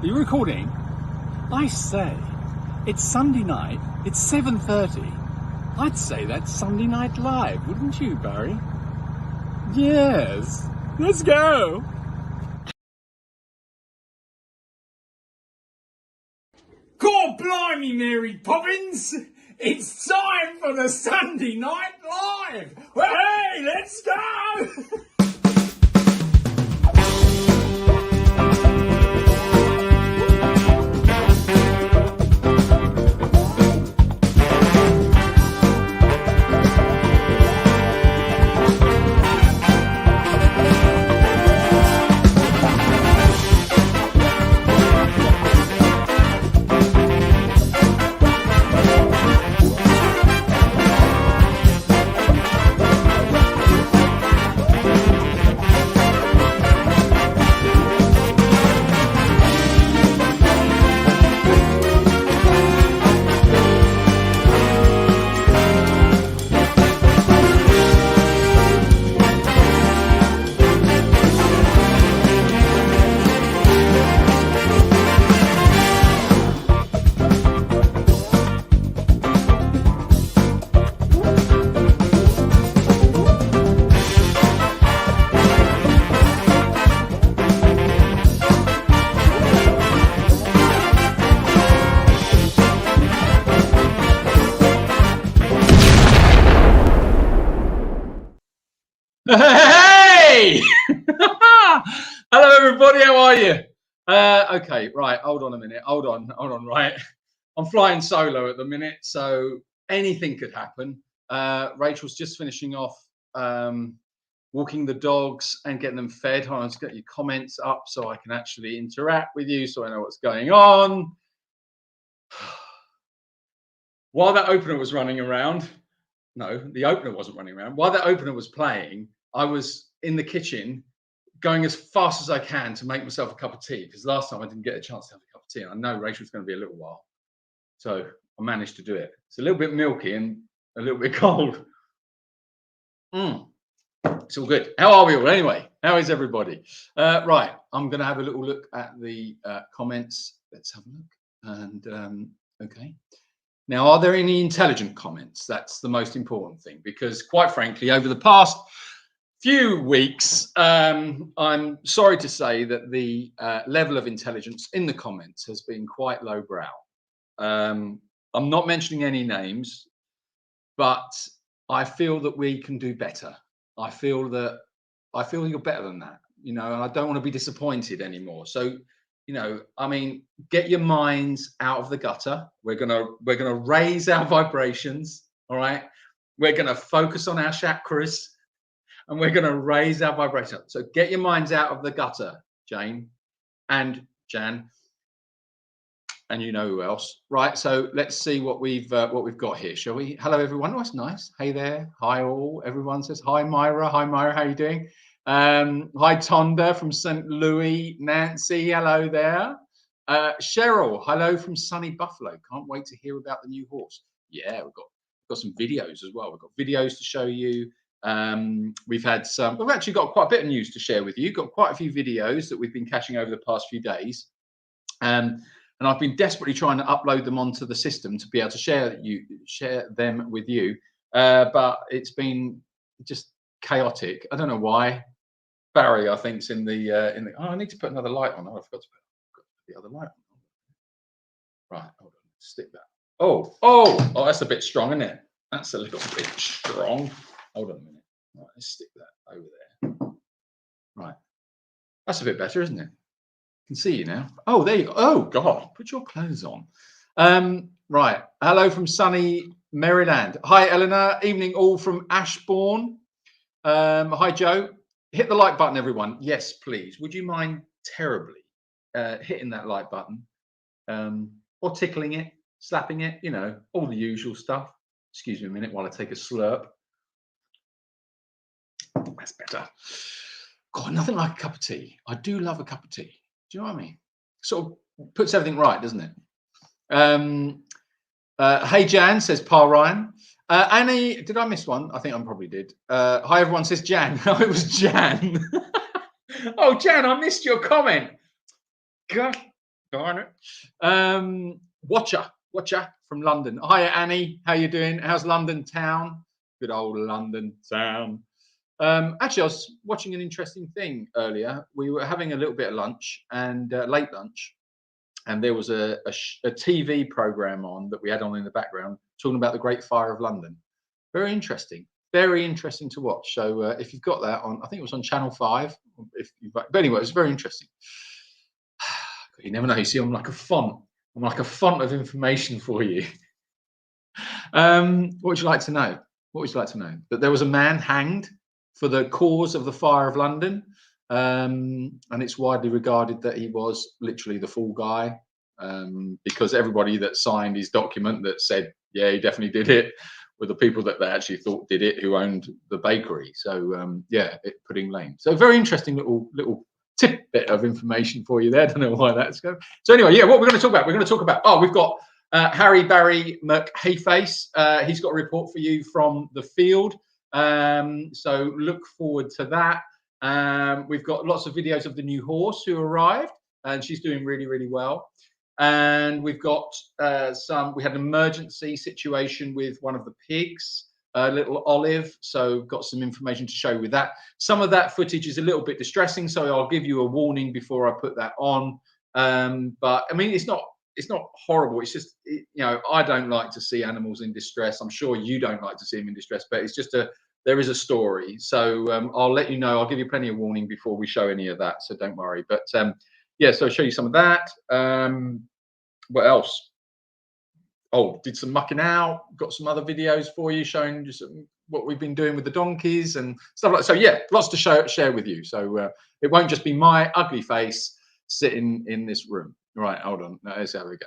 Are you recording? I say, it's Sunday night, it's 7:30. I'd say that's Sunday Night Live, wouldn't you, Barry? Yes, let's go. God blimey, Mary Poppins! It's time for the Sunday Night Live! Well, hey, let's go! Hey! Hello, everybody. How are you? Okay, right. Hold on a minute. Hold on. Right. I'm flying solo at the minute, so anything could happen. Rachel's just finishing off walking the dogs and getting them fed. Hold on, let's get your comments up so I can actually interact with you so I know what's going on. While that opener was running around, no, the opener wasn't running around. While that opener was playing, I was in the kitchen going as fast as I can to make myself a cup of tea, because last time I didn't get a chance to have a cup of tea. I know Rachel's going to be a little while. So I managed to do it. It's a little bit milky and a little bit cold. It's all good. How are we all? Anyway, how is everybody? Right, I'm going to have a little look at the comments. Let's have a look. And okay. Now, are there any intelligent comments? That's the most important thing, because quite frankly, over the past few weeks, I'm sorry to say that the level of intelligence in the comments has been quite lowbrow. I'm not mentioning any names, but I feel that we can do better. I feel you're better than that, and I don't want to be disappointed anymore. So, I mean, get your minds out of the gutter. We're gonna raise our vibrations. All right. We're gonna focus on our chakras, and we're gonna raise our vibration. So get your minds out of the gutter, Jane and Jan, and you know who else, right? So let's see what we've got here, shall we? Hello, everyone. Oh, that's nice. Hey there. Hi, all. Everyone says hi, Myra. Hi, Myra. How are you doing? Hi, Tonda from St. Louis. Nancy, hello there. Cheryl, hello from sunny Buffalo. Can't wait to hear about the new horse. Yeah, we've got some videos as well. We've got videos to show you. We've actually got quite a bit of news to share with you. Got quite a few videos that we've been catching over the past few days. And I've been desperately trying to upload them onto the system to be able to share them with you. But it's been just chaotic. I don't know why. Barry, I think, is in the oh, I need to put another light on. Oh, I forgot to put the other light on. Right, hold on, stick that. Oh, that's a bit strong, isn't it? That's a little bit strong. Hold on a minute. Right, let's stick that over there. Right, that's a bit better, isn't it? Can see you now. Oh, there you go. Oh God, put your clothes on. Right. Hello from sunny Maryland. Hi, Eleanor. Evening all from Ashbourne. Hi, Joe. Hit the like button, everyone. Yes, please. Would you mind terribly hitting that like button, or tickling it, slapping it? All the usual stuff. Excuse me a minute while I take a slurp. That's better. God, nothing like a cup of tea. I do love a cup of tea. Do you know what I mean? Sort of puts everything right, doesn't it? Hey, Jan, says Pa Ryan. Annie, did I miss one? I think I probably did. Hi, everyone, says Jan. Oh, it was Jan. Oh, Jan, I missed your comment. God Darn it. Watcher from London. Hiya, Annie. How you doing? How's London town? Good old London town. Actually, I was watching an interesting thing earlier. We were having a little bit of lunch and late lunch, and there was a TV program on that we had on in the background talking about the Great Fire of London. Very interesting to watch. So if you've got that on, I think it was on Channel 5. But anyway, it's very interesting. You never know. You see, I'm like a font. I'm like a font of information for you. What would you like to know? What would you like to know? That there was a man hanged for the cause of the fire of London. And it's widely regarded that he was literally the fall guy, because everybody that signed his document that said, yeah, he definitely did it, were the people that they actually thought did it, who owned the bakery. So yeah, Pudding Lane. So very interesting little tidbit of information for you there. I don't know why that's going. So anyway, yeah, what we're going to talk about? We're going to talk about. Oh, we've got Harry Barry McHayface. He's got a report for you from the field. So look forward to that. We've got lots of videos of the new horse who arrived, and she's doing really well. And we've got we had an emergency situation with one of the pigs, little Olive. So got some information to show with that. Some of that footage is a little bit distressing, so I'll give you a warning before I put that on. But I mean, it's not horrible. It's just, you know, I don't like to see animals in distress. I'm sure you don't like to see them in distress, but it's just there is a story. So I'll let you know. I'll give you plenty of warning before we show any of that. So don't worry. But yeah, so I'll show you some of that. What else? Oh, did some mucking out. Got some other videos for you showing just what we've been doing with the donkeys and stuff like that. So yeah, lots to share with you. So it won't just be my ugly face sitting in this room. Right, hold on. No, let's have a go.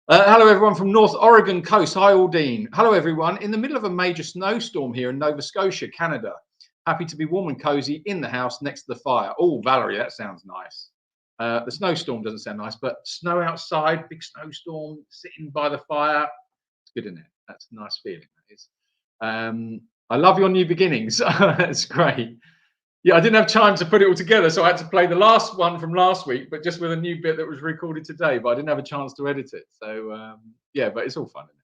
Hello, everyone from North Oregon coast. Hi, Aldine. Hello, everyone. In the middle of a major snowstorm here in Nova Scotia, Canada. Happy to be warm and cozy in the house next to the fire. Oh, Valerie, that sounds nice. The snowstorm doesn't sound nice, but snow outside, big snowstorm, sitting by the fire. It's good, isn't it? That's a nice feeling, that is. I love your new beginnings. That's great. Yeah, I didn't have time to put it all together, so I had to play the last one from last week, but just with a new bit that was recorded today, but I didn't have a chance to edit it. So, yeah, but it's all fun, isn't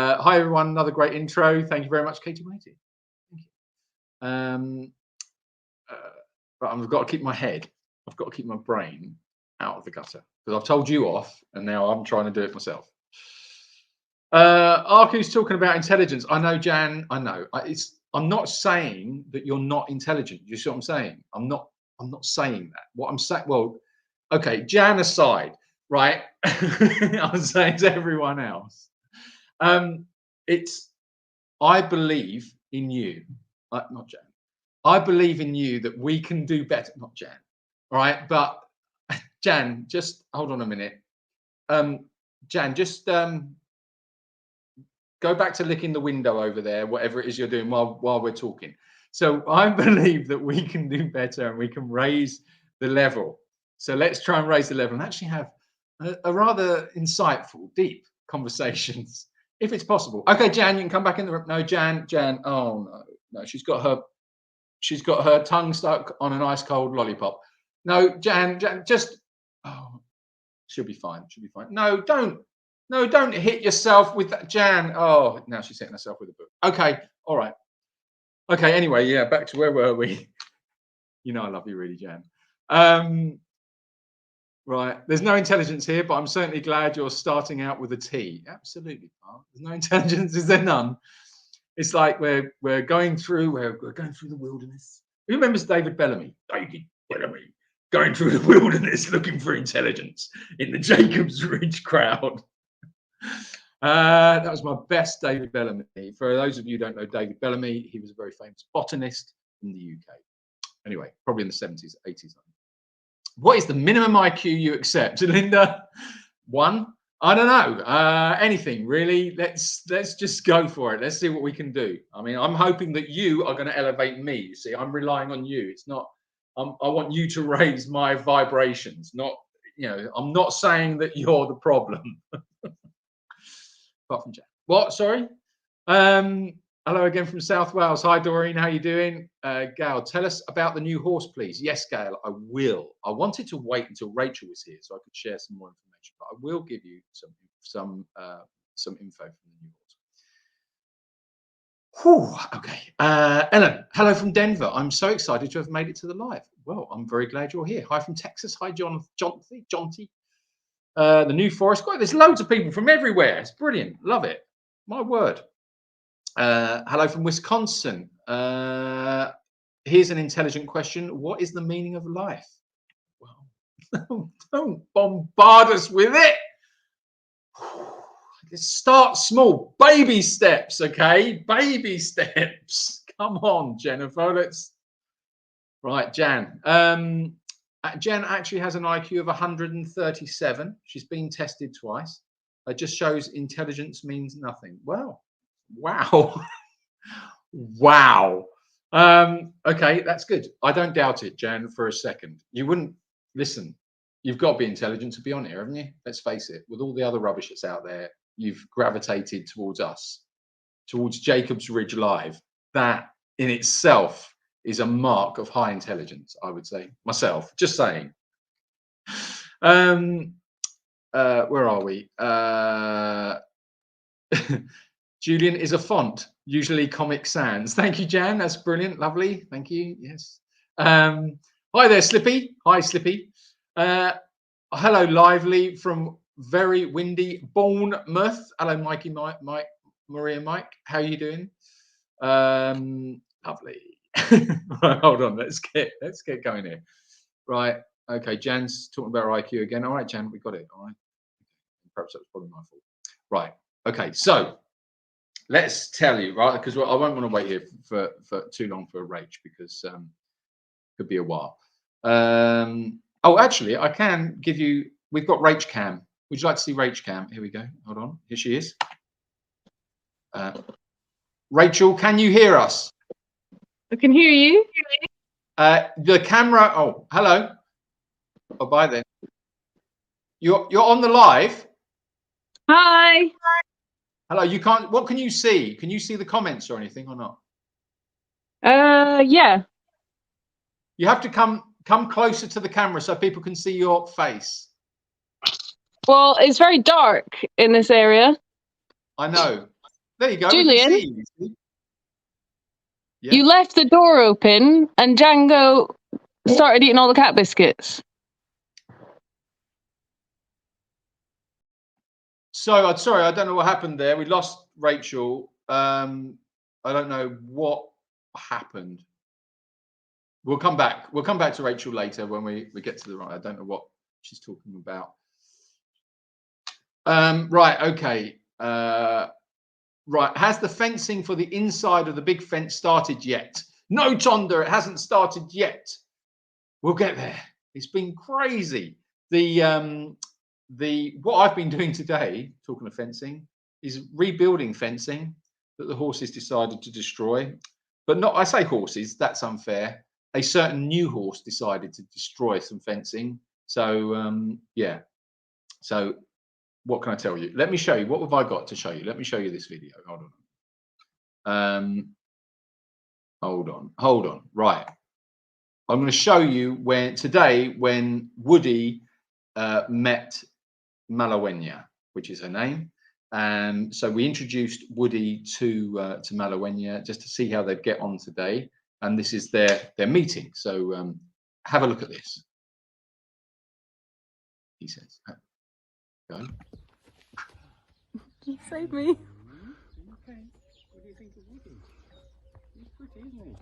it? Hi, everyone. Another great intro. Thank you very much, Katie Matey. Thank you. But I've got to keep my head. I've got to keep my brain out of the gutter because I've told you off, and now I'm trying to do it myself. Arku's talking about intelligence. I know, Jan. I know. I'm not saying that you're not intelligent. You see what I'm saying? I'm not saying that. What I'm saying, well, okay, Jan aside, right? I'm saying to everyone else, I believe in you, not Jan. I believe in you that we can do better. Not Jan, all right? But Jan, just hold on a minute. Jan, just go back to licking the window over there, whatever it is you're doing while we're talking. So I believe that we can do better and we can raise the level. So let's try and raise the level and actually have a rather insightful, deep conversations, if it's possible. Okay, Jan, you can come back in the room. No, Jan. Oh no, she's got her tongue stuck on an ice cold lollipop. No, Jan, just she'll be fine. She'll be fine. No, don't hit yourself with that, Jan. Oh, now she's hitting herself with a book. Okay, all right. Okay, anyway, yeah, back to where were we? You know I love you really, Jan. Right, there's no intelligence here, but I'm certainly glad you're starting out with a T. Absolutely, Mark. There's no intelligence, is there none? It's like we're going through the wilderness. Who remembers David Bellamy? David Bellamy going through the wilderness looking for intelligence in the Jacob's Ridge crowd. That was my best David Bellamy. For those of you who don't know David Bellamy, he was a very famous botanist in the UK. Anyway, probably in the 70s, 80s. What is the minimum IQ you accept, Linda? 1? I don't know. Anything really. Let's just go for it. Let's see what we can do. I mean, I'm hoping that you are going to elevate me. You see, I'm relying on you. It's not. I want you to raise my vibrations. Not, you know. I'm not saying that you're the problem. Apart from Jack. What? Sorry. Hello again from South Wales. Hi, Doreen. How you doing? Gail, tell us about the new horse, please. Yes, Gail, I will. I wanted to wait until Rachel was here so I could share some more information, but I will give you some info from the new horse. Whew, okay. Ellen, hello from Denver. I'm so excited to have made it to the live. Well, I'm very glad you're here. Hi from Texas. Hi, Jonty. The New Forest. God, there's loads of people from everywhere. It's brilliant. Love it. My word. Hello from Wisconsin. Here's an intelligent question. What is the meaning of life? Well, don't bombard us with it. Let's start small. Baby steps, okay? Baby steps. Come on, Jennifer. Let's. Right, Jan. Jen actually has an IQ of 137. She's been tested twice. It just shows intelligence means nothing. Well, wow. Wow. Okay, that's good. I don't doubt it, Jan, for a second. You wouldn't listen. You've got to be intelligent to be on here, haven't you? Let's face it. With all the other rubbish that's out there, you've gravitated towards us, towards Jacob's Ridge Live. That in itself is a mark of high intelligence, I would say. Myself, just saying. Where are we? Julian is a font, usually Comic Sans. Thank you, Jan. That's brilliant. Lovely. Thank you. Yes. Hi there, Slippy. Hi, Slippy. Hello, Lively from very windy Bournemouth. Hello, Mikey, Mike, Maria, Mike. How are you doing? Lovely. Right, hold on. Let's get going here. Right. Okay. Jan's talking about her IQ again. All right, Jan, we got it. All right. Perhaps that was probably my fault. Right. Okay. So let's tell you, right? Because I won't want to wait here for too long for a Rach because it could be a while. Oh, actually, I can give you. We've got Rach Cam. Would you like to see Rach Cam? Here we go. Hold on. Here she is. Rachel, can you hear us? I can hear you. The camera. Oh, hello. Oh, bye then. You're on the live. Hi. Hello. You can't. What can you see? Can you see the comments or anything or not? Yeah. You have to come closer to the camera so people can see your face. Well, it's very dark in this area. I know. There you go. Julian, we can see you. Yeah. You left the door open and Django started eating all the cat biscuits. So, sorry, I don't know what happened there. We lost Rachel. I don't know what happened. We'll come back. We'll come back to Rachel later when we get to the right. I don't know what she's talking about. Right. Okay. Right. Has the fencing for the inside of the big fence started yet? No, Tonda, it hasn't started yet. We'll get there. It's been crazy. What I've been doing today, talking of fencing, is rebuilding fencing that the horses decided to destroy. But not, I say horses, that's unfair. A certain new horse decided to destroy some fencing. So yeah. So what can I tell you? Let me show you. What have I got to show you? Let me show you this video. Hold on. Hold on. Right. I'm going to show you when Woody met Malawenya, which is her name. So we introduced Woody to Malawenya just to see how they'd get on today. And this is their meeting. So have a look at this. He says, go. You saved me. Okay. What do you think of Woody? He's pretty, isn't he?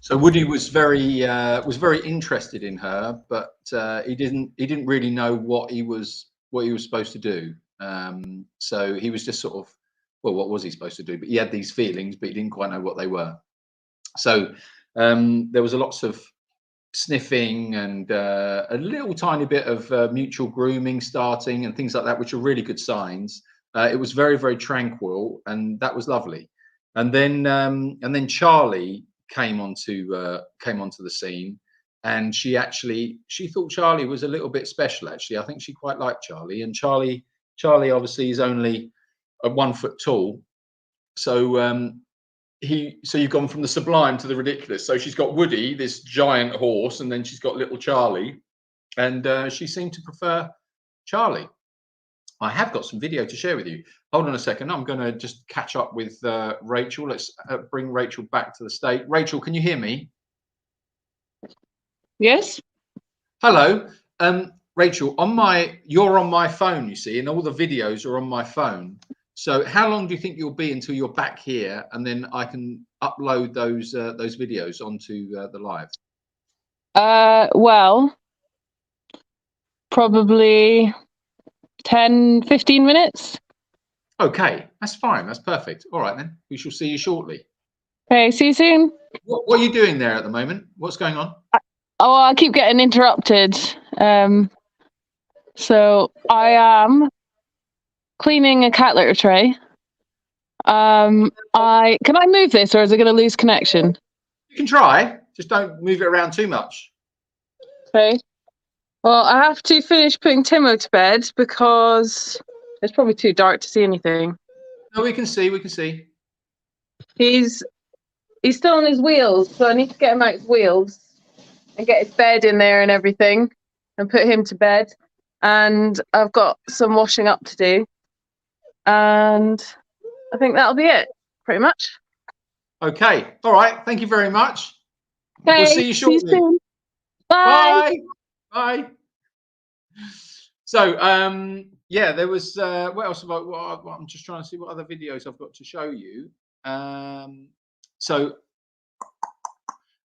So Woody was very interested in her, but he didn't really know what he was supposed to do. So he was just sort of, well, what was he supposed to do? But he had these feelings, but he didn't quite know what they were. So there was lots of sniffing and a little tiny bit of mutual grooming starting and things like that, which are really good signs. It was very, very tranquil, and that was lovely. And then Charlie came onto the scene, and she thought Charlie was a little bit special. Actually, I think she quite liked Charlie, and Charlie obviously is only 1 foot tall, so so you've gone from the sublime to the ridiculous. So she's got Woody, this giant horse, and then she's got little Charlie, and she seemed to prefer Charlie. I have got some video to share with you. Hold on a second. I'm going to just catch up with Rachel. Let's bring Rachel back to the stage. Rachel, can you hear me? Yes. Hello. Rachel, you're on my phone, you see, and all the videos are on my phone. So how long do you think you'll be until you're back here, and then I can upload those videos onto the live? Well, probably 10, 15 minutes. Okay, that's fine. That's perfect. All right, then. We shall see you shortly. Okay, see you soon. What are you doing there at the moment? What's going on? Oh, I keep getting interrupted. So I am cleaning a cat litter tray. Can I move this, or is it going to lose connection? You can try. Just don't move it around too much. Okay. Well, I have to finish putting Timo to bed because it's probably too dark to see anything. No, we can see. We can see. He's still on his wheels, so I need to get him out his wheels and get his bed in there and everything, and put him to bed. And I've got some washing up to do, and I think that'll be it, pretty much. Okay. All right. Thank you very much. Okay. We'll see you shortly. See you soon. Bye. Bye. So, yeah, there was what else about what I'm just trying to see what other videos I've got to show you. So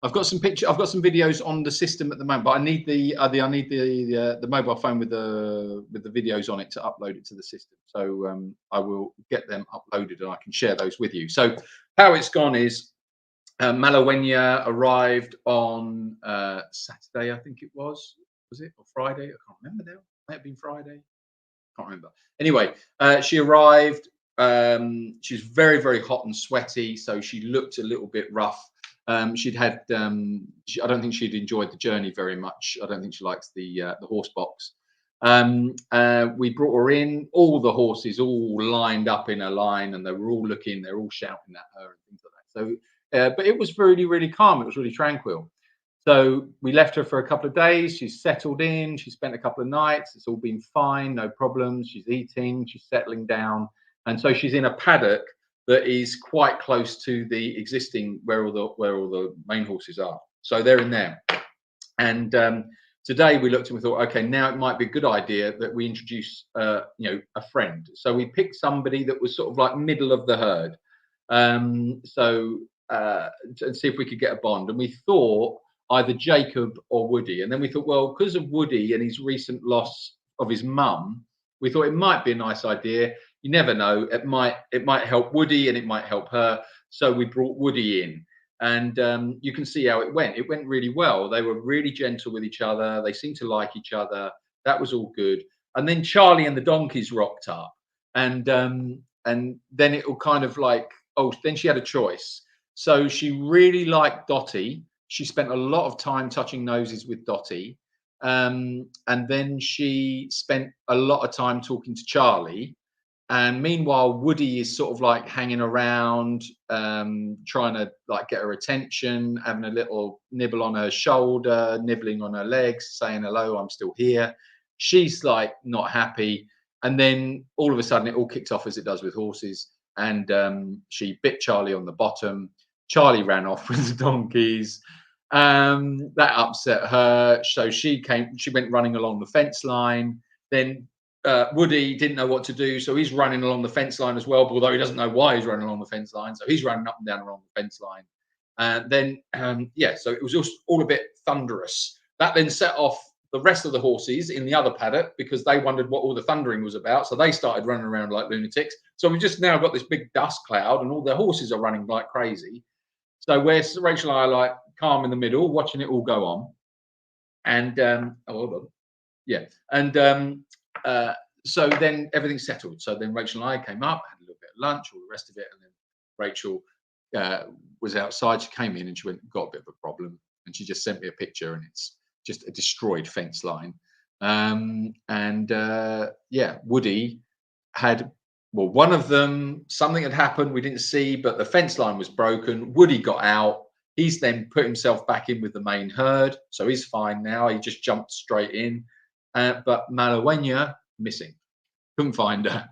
I've got some videos on the system at the moment, but I need the mobile phone with the videos on it to upload it to the system. So I will get them uploaded and I can share those with you. So how it's gone is Malawenya arrived on Saturday, I think it was it, or Friday? I can't remember now. Might have been Friday. Can't remember. Anyway, she arrived. She's very, very hot and sweaty, so she looked a little bit rough. She'd had I don't think she'd enjoyed the journey very much. I don't think she likes the horse box. We brought her in, all the horses all lined up in a line, and they were all looking, they're all shouting at her and things like that. So but it was really, really calm, it was really tranquil. So we left her for a couple of days. She's settled in, she spent a couple of nights, it's all been fine, no problems. She's eating, she's settling down, and so she's in a paddock that is quite close to the existing where all the main horses are. So they're in there. And today we looked and we thought, okay, now it might be a good idea that we introduce a friend. So we picked somebody that was sort of like middle of the herd. And see if we could get a bond. And we thought either Jacob or Woody. And then we thought, well, because of Woody and his recent loss of his mum, we thought it might be a nice idea. You never know. It might help Woody and it might help her. So we brought Woody in, and you can see how it went. It went really well. They were really gentle with each other. They seemed to like each other. That was all good. And then Charlie and the donkeys rocked up, and then it all kind of like, then she had a choice. So she really liked Dottie. She spent a lot of time touching noses with Dottie, and then she spent a lot of time talking to Charlie. And meanwhile, Woody is sort of like hanging around, trying to like get her attention, having a little nibble on her shoulder, nibbling on her legs, saying, hello, I'm still here. She's like not happy. And then all of a sudden it all kicked off as it does with horses. And she bit Charlie on the bottom. Charlie ran off with the donkeys. That upset her. So she went running along the fence line. Then Woody didn't know what to do, so he's running along the fence line as well, although he doesn't know why he's running along the fence line. So he's running up and down along the fence line. And then, so it was just all a bit thunderous. That then set off the rest of the horses in the other paddock because they wondered what all the thundering was about. So they started running around like lunatics. So we've just now got this big dust cloud and all the horses are running like crazy. So where Rachel and I are like calm in the middle, watching it all go on. And oh, hold on. Yeah, and so then everything settled. So then Rachel and I came up, had a little bit of lunch, all the rest of it, and then Rachel was outside. She came in and she went, got a bit of a problem, and she just sent me a picture, and it's just a destroyed fence line. Yeah, Woody had, well, one of them, something had happened we didn't see, but the fence line was broken. Woody got out. He's then put himself back in with the main herd, so he's fine now. He just jumped straight in. But Malawenya missing, couldn't find her,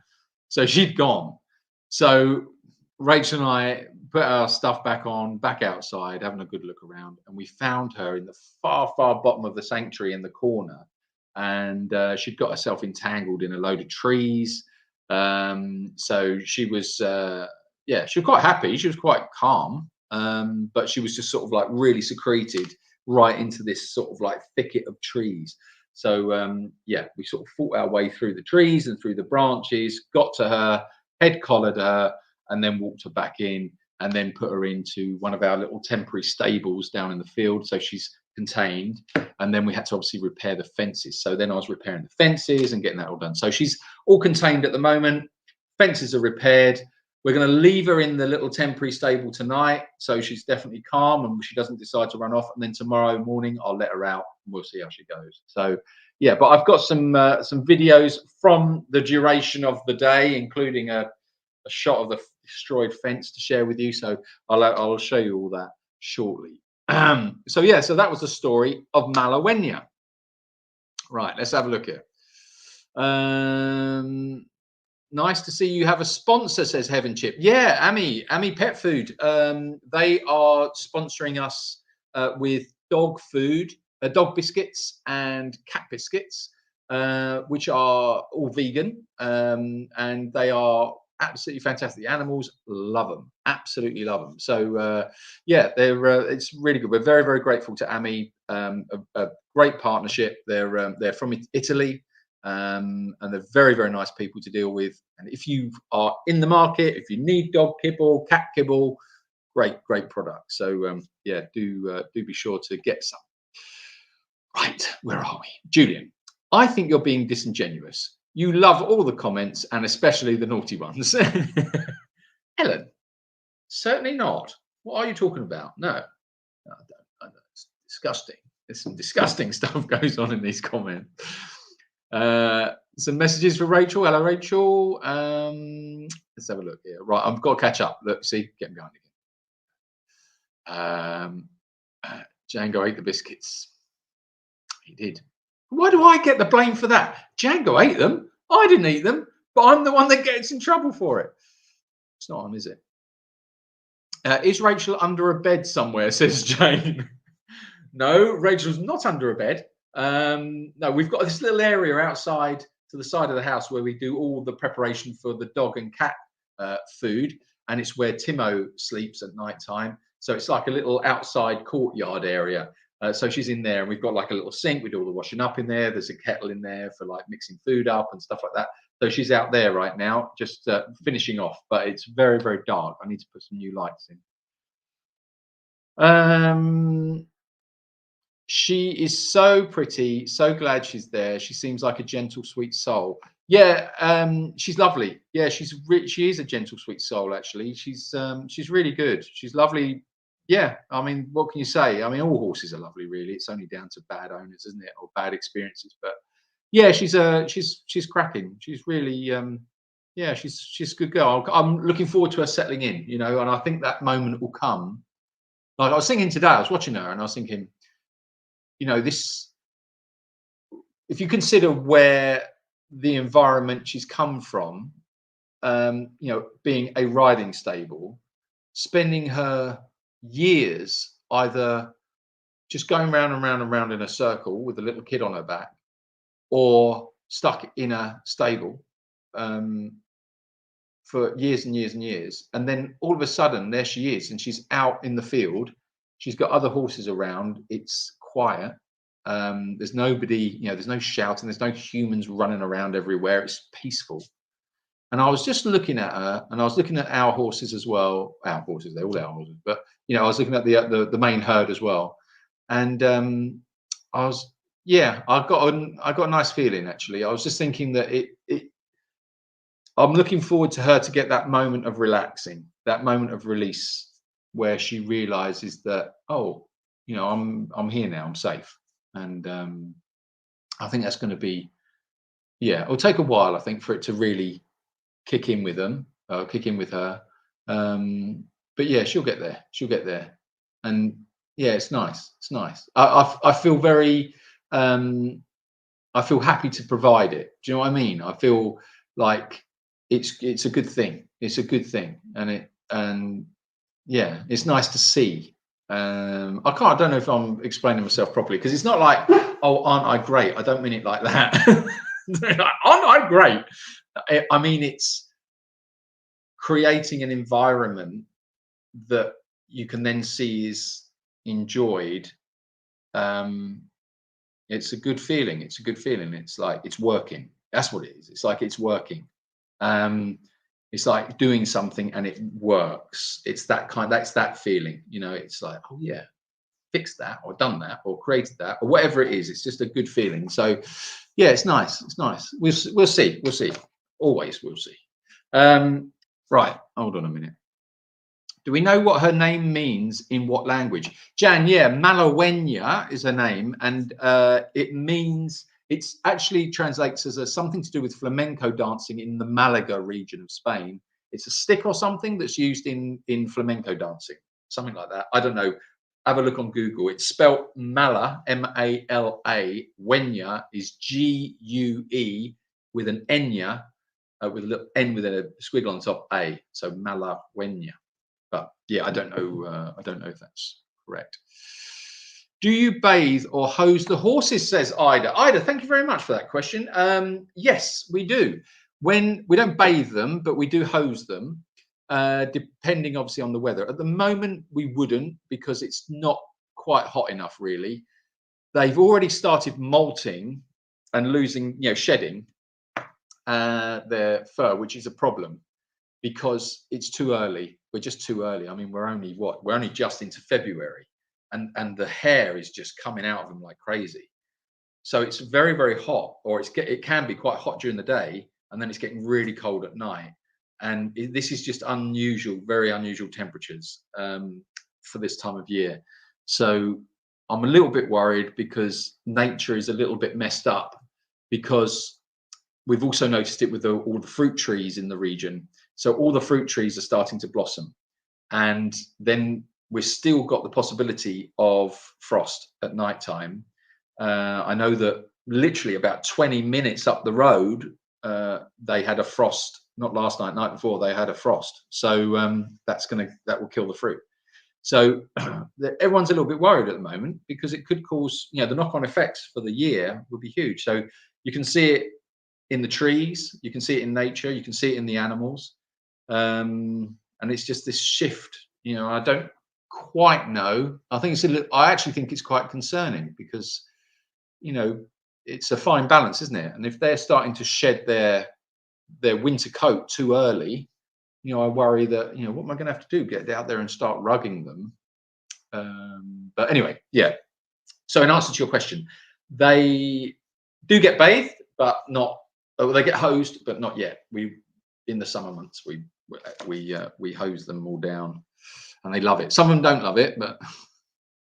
so she'd gone. So Rachel and I put our stuff back on, back outside, having a good look around, and we found her in the far, far bottom of the sanctuary in the corner, and she'd got herself entangled in a load of trees. So she was, yeah, she was quite happy. She was quite calm, but she was just sort of like really secreted right into this sort of like thicket of trees. So yeah, we sort of fought our way through the trees and through the branches, got to her, head collared her, and then walked her back in, and then put her into one of our little temporary stables down in the field, so she's contained. And then we had to obviously repair the fences. So then I was repairing the fences and getting that all done. So she's all contained at the moment. Fences are repaired. We're going to leave her in the little temporary stable tonight, so she's definitely calm and she doesn't decide to run off. And then tomorrow morning I'll let her out and we'll see how she goes. So yeah, but I've got some videos from the duration of the day, including a shot of the destroyed fence to share with you. So I'll show you all that shortly. So yeah, so that was the story of Malawenya. Right, let's have a look here. Nice to see you have a sponsor, says Heaven Chip. Yeah, Ami Pet Food. They are sponsoring us with dog food, dog biscuits and cat biscuits, which are all vegan, and they are absolutely fantastic. The animals love them, absolutely love them. So yeah, they're it's really good. We're very, very grateful to Ami. A great partnership. They're from Italy. And they're very, very nice people to deal with. And if you are in the market, if you need dog kibble, cat kibble, great product. So yeah, do be sure to get some. Right, where are we? Julian, I think you're being disingenuous. You love all the comments and especially the naughty ones. Helen, certainly not. What are you talking about? No, I don't. It's disgusting. There's some disgusting stuff goes on in these comments. Some messages for Rachel. Hello, Rachel. Let's have a look here. Right, I've got to catch up. Look, see, get them going again. Django ate the biscuits. He did. Why do I get the blame for that? Django ate them. I didn't eat them, but I'm the one that gets in trouble for it. It's not on, is it? Is Rachel under a bed somewhere, says Jane. No, Rachel's not under a bed. No, we've got this little area outside to the side of the house where we do all the preparation for the dog and cat food, and it's where Timo sleeps at night time. So it's like a little outside courtyard area. So she's in there, and we've got like a little sink. We do all the washing up in there. There's a kettle in there for like mixing food up and stuff like that. So she's out there right now, just finishing off. But it's very, very dark. I need to put some new lights in. She is so pretty, so glad she's there. She seems like a gentle, sweet soul. Yeah, she's lovely. Yeah, she is a gentle, sweet soul. Actually, she's really good. She's lovely. Yeah, I mean, what can you say? I mean, all horses are lovely, really. It's only down to bad owners, isn't it, or bad experiences? But yeah, she's cracking. She's really yeah, she's a good girl. I'm looking forward to her settling in, you know, and I think that moment will come. Like I was thinking today, I was watching her, and I was thinking, you know, this, if you consider where the environment she's come from, you know, being a riding stable, spending her years either just going round and round and round in a circle with a little kid on her back, or stuck in a stable for years and years and years, and then all of a sudden there she is, and she's out in the field. She's got other horses around. It's quiet. There's nobody, you know, there's no shouting, there's no humans running around everywhere. It's peaceful. And I was just looking at her, and I was looking at our horses as well. Our horses, they're all our horses, but you know, I was looking at the main herd as well. And I was Yeah, I got a nice feeling actually. I was just thinking that I'm looking forward to her to get that moment of relaxing, that moment of release, where she realizes that, oh, I'm here now, I'm safe, and I think that's going to be, yeah, it'll take a while, I think, for it to really kick in with them, kick in with her. Um, but yeah, she'll get there. She'll get there, and yeah, it's nice. It's nice. I feel very, I feel happy to provide it. Do you know what I mean? I feel like it's a good thing. It's a good thing, and yeah, it's nice to see. I don't know if I'm explaining myself properly, because it's not like, oh, aren't I great? I don't mean it like that. Like, aren't I great? I mean, it's creating an environment that you can then see is enjoyed. Um, it's a good feeling. It's a good feeling. It's like it's working. That's what it is. It's like it's working. Um, it's like doing something and it works. That's that feeling. It's like, oh yeah, fixed that or done that or created that or whatever it is. It's just a good feeling. So yeah, it's nice. It's nice. We'll see. We'll see. Always we'll see. Right. Hold on a minute. Do we know what her name means in what language? Jan, yeah, Malagueña is her name, and it's actually translates as something to do with flamenco dancing in the Malaga region of Spain. It's a stick or something that's used in flamenco dancing, something like that. I don't know. Have a look on Google. It's spelled Mala, Mala. Gueña is Gue with an Enya, with a little N with a squiggle on top, A. So Malagueña. But yeah, I don't know. I don't know if that's correct. Do you bathe or hose the horses? Says Ida. Ida, thank you very much for that question. Yes, we do. When we don't bathe them, but we do hose them, depending obviously on the weather. At the moment, we wouldn't, because it's not quite hot enough. Really, they've already started molting and losing, shedding their fur, which is a problem, because it's too early. We're just too early. I mean, we're only just into February, and the hair is just coming out of them like crazy. So it's very, very hot, or it can be quite hot during the day, and then it's getting really cold at night. And this is just unusual, very unusual temperatures for this time of year. So I'm a little bit worried, because nature is a little bit messed up, because we've also noticed it with all the fruit trees in the region. So all the fruit trees are starting to blossom, and then we've still got the possibility of frost at night time. I know that literally about 20 minutes up the road, they had a frost. Not last night, night before, they had a frost. So that will kill the fruit. So everyone's a little bit worried at the moment, because it could cause, the knock-on effects for the year would be huge. So you can see it in the trees, you can see it in nature, you can see it in the animals, and it's just this shift. I don't quite know. I actually think it's quite concerning, because it's a fine balance, isn't it? And if they're starting to shed their winter coat too early, I worry that, what am I going to have to do? Get out there and start rugging them? But anyway, yeah. So in answer to your question, they do get bathed, but not. They get hosed, but not yet. In the summer months, we hose them all down, and they love it. Some of them don't love it, but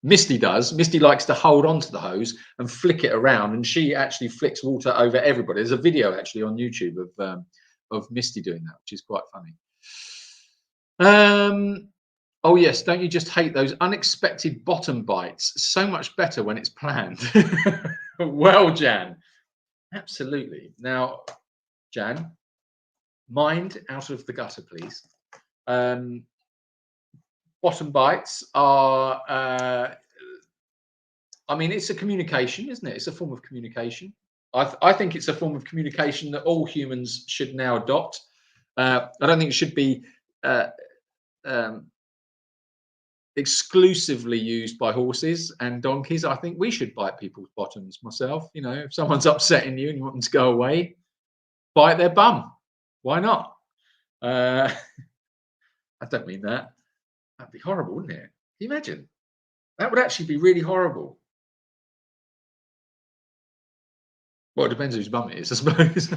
Misty does. Misty likes to hold on to the hose and flick it around, and she actually flicks water over everybody. There's a video actually on YouTube of Misty doing that, which is quite funny. Oh yes, don't you just hate those unexpected bottom bites? So much better when it's planned. Well, Jan, absolutely. Now, Jan, mind out of the gutter, please. Bottom bites are, I mean, it's a communication, isn't it? It's a form of communication. I think it's a form of communication that all humans should now adopt. I don't think it should be exclusively used by horses and donkeys. I think we should bite people's bottoms. Myself, if someone's upsetting you and you want them to go away, bite their bum. Why not? I don't mean that. That'd be horrible, wouldn't it? Can you imagine? That would actually be really horrible. Well, it depends whose mum it is, I suppose.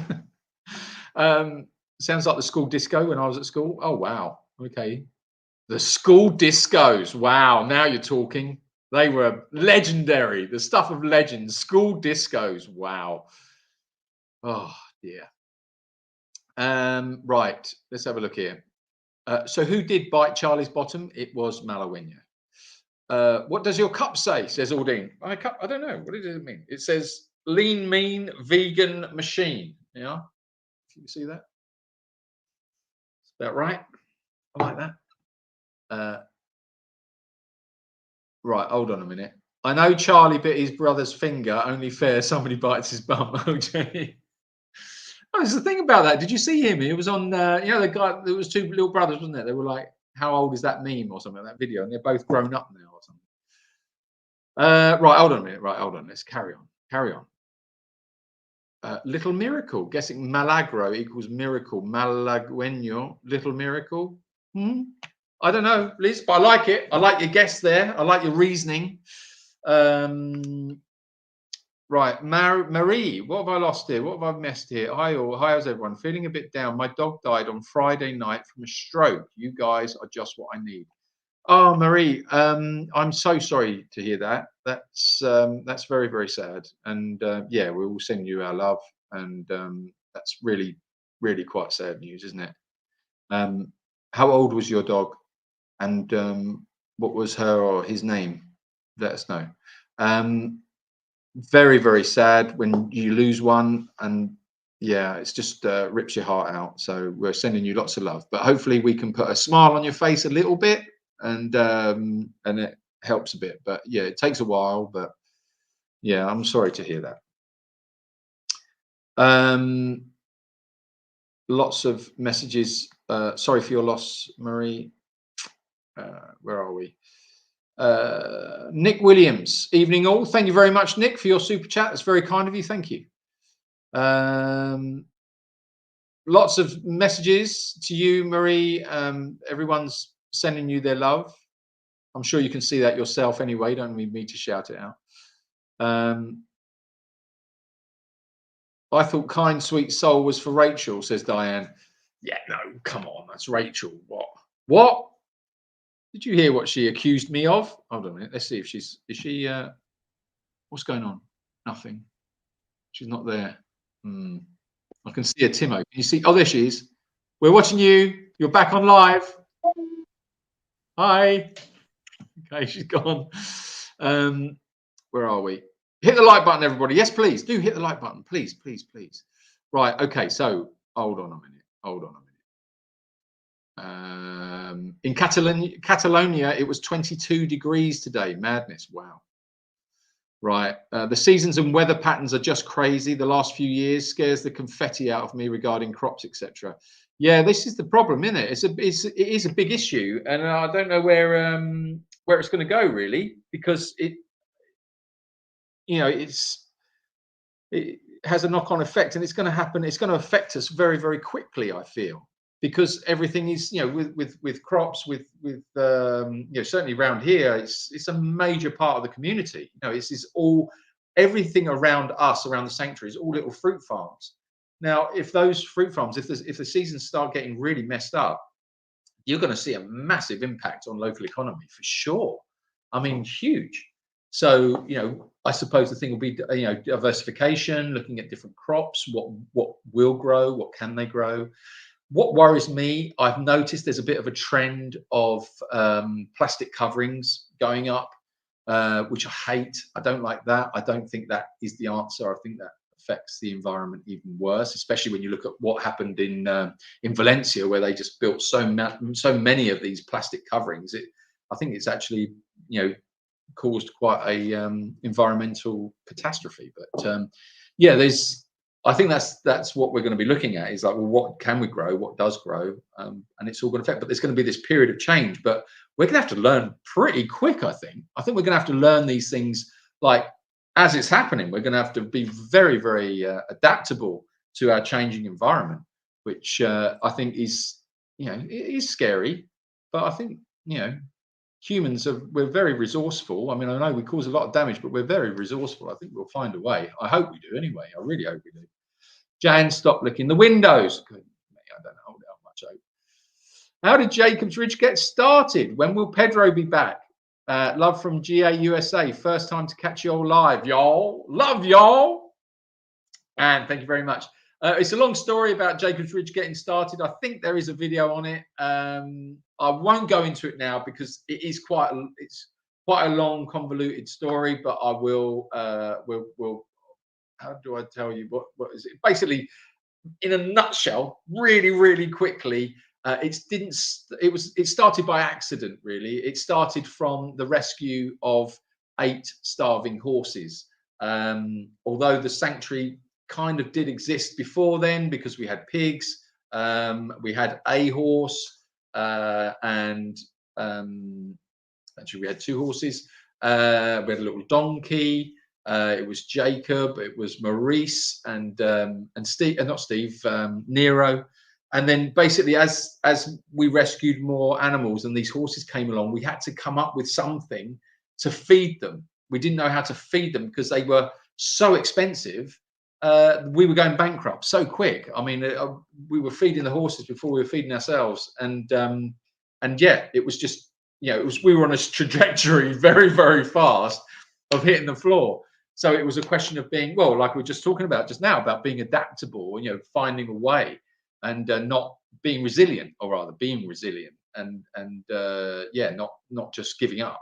Sounds like the school disco when I was at school. Oh, wow. Okay. The school discos. Wow. Now you're talking. They were legendary. The stuff of legends. School discos. Wow. Oh, dear. Right. Let's have a look here. So who did bite Charlie's bottom? It was Malawinia. What does your cup say? Says Aldine. My cup, I don't know. What does it mean? It says lean, mean, vegan machine. Yeah. Can you see that? Is that right? I like that. Right, hold on a minute. I know Charlie bit his brother's finger. Only fair somebody bites his bum. Okay. Oh, there's the thing about that. Did you see him? He was on, you know, the guy. There was two little brothers, wasn't there? They were like, "How old is that meme?" or something like that video, and they're both grown up now or something. Right, hold on a minute. Right, hold on. Let's carry on. Carry on. Little Miracle. Guessing Malagro equals miracle. Malagueño, Little Miracle. I don't know, Liz, but I like it. I like your guess there. I like your reasoning. Right, Marie, what have I lost here? What have I missed here? Hi, all. Hi, how's everyone? Feeling a bit down. My dog died on Friday night from a stroke. You guys are just what I need. Oh, Marie, I'm so sorry to hear that. That's very, very sad. And yeah, we will send you our love. And that's really, really quite sad news, isn't it? How old was your dog? And what was her or his name? Let us know. Very, very sad when you lose one, and yeah, it's just rips your heart out. So we're sending you lots of love, but hopefully we can put a smile on your face a little bit, and it helps a bit. But yeah, it takes a while. But yeah, I'm sorry to hear that. Lots of messages. Sorry for your loss, Marie. Where are we? Nick Williams, evening all. Thank you very much, Nick, for your super chat. That's very kind of you. Thank you. Lots of messages to you, Marie. Everyone's sending you their love. I'm sure you can see that yourself anyway. Don't need me to shout it out. I thought Kind Sweet Soul was for Rachel, says Diane. Yeah, no, come on. That's Rachel. What? Did you hear what she accused me of? Hold on a minute. Let's see if is she, what's going on? Nothing. She's not there. I can see her, Timo. Can you see? Oh, there she is. We're watching you. You're back on live. Hi. Okay, she's gone. Where are we? Hit the like button, everybody. Yes, please. Do hit the like button. Please, please, please. Right. Okay. So hold on a minute. Hold on a minute. In Catalonia, it was 22 degrees today. Madness. Wow. Right. The seasons and weather patterns are just crazy. The last few years scares the confetti out of me regarding crops, etc. Yeah, this is the problem, isn't it? It is a big issue, and I don't know where it's going to go really, because it has a knock-on effect, and it's going to happen. It's going to affect us very, very quickly, I feel, because everything is, with crops, with certainly around here, it's a major part of the community. It's all, everything around us, around the sanctuary, is all little fruit farms. Now, if those fruit farms, if the seasons start getting really messed up, you're going to see a massive impact on local economy for sure. I mean, huge. So, I suppose the thing will be, diversification, looking at different crops, what will grow, what can they grow. What worries me, I've noticed there's a bit of a trend of plastic coverings going up, which I hate. I don't like that. I don't think that is the answer. I think that affects the environment even worse, especially when you look at what happened in Valencia, where they just built so many of these plastic coverings. I think it's actually, caused quite a environmental catastrophe. But yeah, I think that's what we're going to be looking at, is like, well, what can we grow, what does grow, and it's all going to affect. But there's going to be this period of change, but we're going to have to learn pretty quick. I think we're going to have to learn these things like as it's happening. We're going to have to be very, very adaptable to our changing environment, which I think is, it is scary, but I think humans we're very resourceful. I mean, I know we cause a lot of damage, but we're very resourceful. I think we'll find a way. I hope we do anyway. I really hope we do. Jan, stop licking the windows. Good. I don't hold out much hope. How did Jacob's Ridge get started? When will Pedro be back? Love from GA USA. First time to catch you all live, y'all. Love y'all. And thank you very much. It's a long story about Jacob's Ridge getting started. I think there is a video on it. I won't go into it now because it is quite a long, convoluted story. But I will. How do I tell you what is it? Basically, in a nutshell, really, really quickly. It started by accident, really. It started from the rescue of 8 starving horses. Although the sanctuary kind of did exist before then because we had pigs, we had a horse, and actually we had 2 horses. We had a little donkey. It was Jacob, it was Maurice, and Steve, not Steve, Nero. And then basically, as we rescued more animals and these horses came along, we had to come up with something to feed them. We didn't know how to feed them because they were so expensive. We were going bankrupt so quick. I mean, we were feeding the horses before we were feeding ourselves, and yeah, it was just, you know, we were on a trajectory very, very fast of hitting the floor. So it was a question of being, well, like we were just talking about just now, about being adaptable, you know, finding a way, and not being resilient, or rather being resilient, and yeah, not just giving up.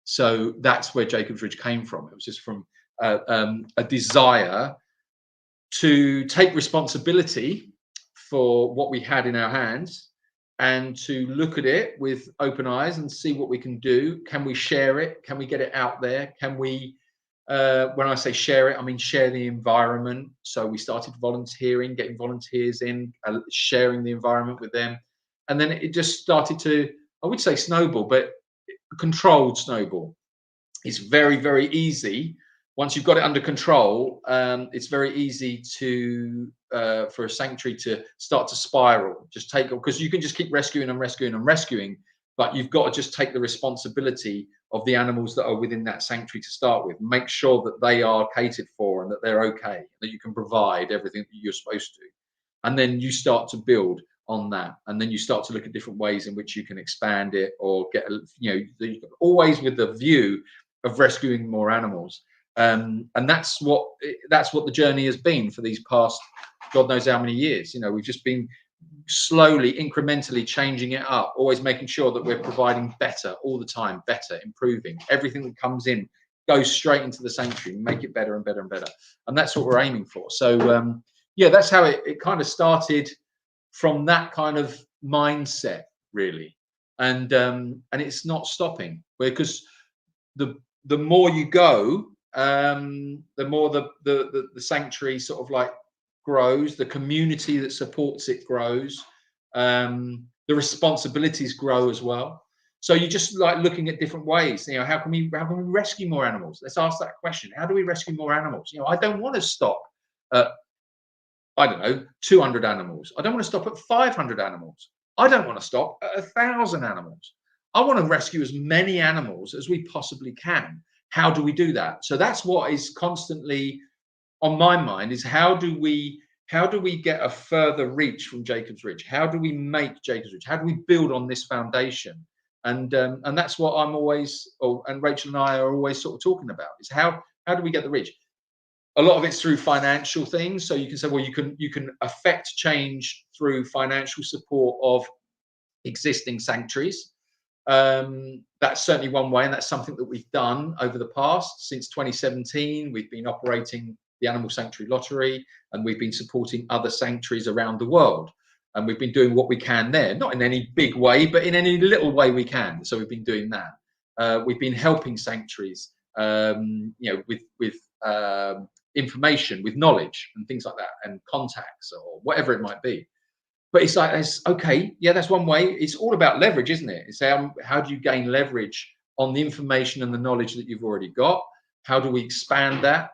So that's where Jacob's Ridge came from. It was just from a desire to take responsibility for what we had in our hands, and to look at it with open eyes and see what we can do. Can we share it? Can we get it out there? Can we, when I say share it, I mean share the environment. So we started volunteering, getting volunteers in, sharing the environment with them. And then it just started to, I would say snowball, but controlled snowball. It's very, very easy. Once you've got it under control, it's very easy to for a sanctuary to start to spiral. Just take, because you can just keep rescuing and rescuing and rescuing, but you've got to just take the responsibility of the animals that are within that sanctuary to start with. Make sure that they are catered for and that they're okay, that you can provide everything that you're supposed to. And then you start to build on that, and then you start to look at different ways in which you can expand it, or get, you know, always with the view of rescuing more animals. And that's what the journey has been for these past God knows how many years. You know, we've just been slowly, incrementally changing it up, always making sure that we're providing better all the time, better, improving. Everything that comes in goes straight into the sanctuary, make it better and better and better. And that's what we're aiming for. So yeah, that's how it kind of started, from that kind of mindset, really. And it's not stopping, because the more you go, the more the sanctuary sort of like grows, the community that supports it grows, the responsibilities grow as well. So you're just like looking at different ways. You know, how can we rescue more animals? Let's ask that question. How do we rescue more animals? You know, I don't want to stop at, I don't know, 200 animals. I don't want to stop at 500 animals. I don't want to stop at 1,000 animals. I want to rescue as many animals as we possibly can. How do we do that? So that's what is constantly on my mind, is how do we get a further reach from Jacob's Ridge? How do we make Jacob's Ridge? How do we build on this foundation? And that's what I'm always, and Rachel and I are always sort of talking about, is how do we get the reach? A lot of it's through financial things. So you can say, well, you can affect change through financial support of existing sanctuaries. That's certainly one way, and that's something that we've done over the past. Since 2017, we've been operating the Animal Sanctuary Lottery, and we've been supporting other sanctuaries around the world. And we've been doing what we can there, not in any big way, but in any little way we can. So we've been doing that. We've been helping sanctuaries, you know, with information, with knowledge and things like that, and contacts or whatever it might be. But it's like, okay, yeah, that's one way. It's all about leverage, isn't it? It's how do you gain leverage on the information and the knowledge that you've already got? How do we expand that?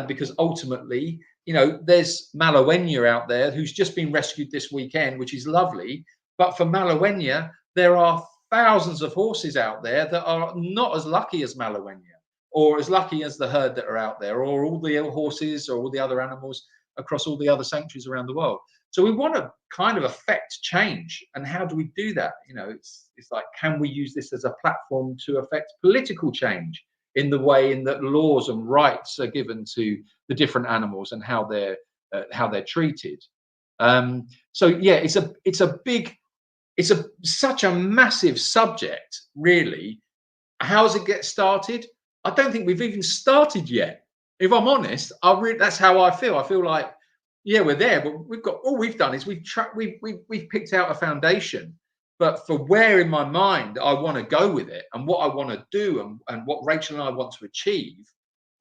Because ultimately, you know, there's Malauenia out there who's just been rescued this weekend, which is lovely. But for Malauenia, there are thousands of horses out there that are not as lucky as Malawenya, or as lucky as the herd that are out there, or all the horses or all the other animals across all the other sanctuaries around the world. So we want to kind of affect change. And how do we do that? You know, it's like, can we use this as a platform to affect political change in the way in that laws and rights are given to the different animals and how they're treated? So yeah, it's such a massive subject, really. How does it get started? I don't think we've even started yet. If I'm honest, that's how I feel. I feel like, yeah, we're there, but we've got, all we've done is we've picked out a foundation. But for where in my mind I want to go with it and what I want to do and what Rachel and I want to achieve,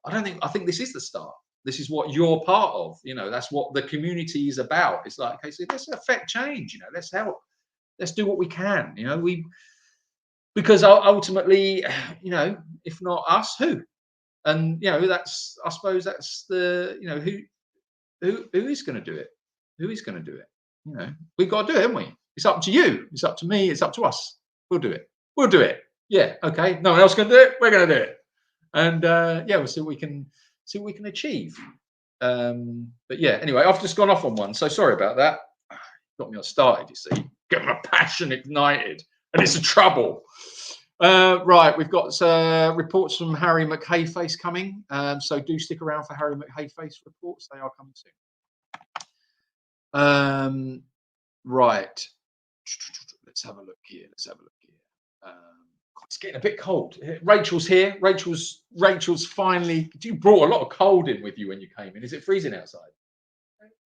I think this is the start. This is what you're part of. You know, that's what the community is about. It's like, okay, so let's affect change. You know, let's help. Let's do what we can. You know, because ultimately, you know, if not us, who? And you know, I suppose that's the, you know, who is going to do it? Who is going to do it? You know, we've got to do it, haven't we? It's up to you. It's up to me. It's up to us. We'll do it. We'll do it. Yeah. Okay. No one else can do it. We're going to do it. And yeah, we'll see what we can achieve. But yeah. Anyway, I've just gone off on one, so sorry about that. Got me all started. You see, get my passion ignited, and it's a trouble. Right, we've got reports from Harry McHayface coming, so do stick around for Harry McHayface reports. They are coming soon. Right, let's have a look here. It's getting a bit cold. Rachel's here. Rachel's finally. You brought a lot of cold in with you when you came in. Is it freezing outside?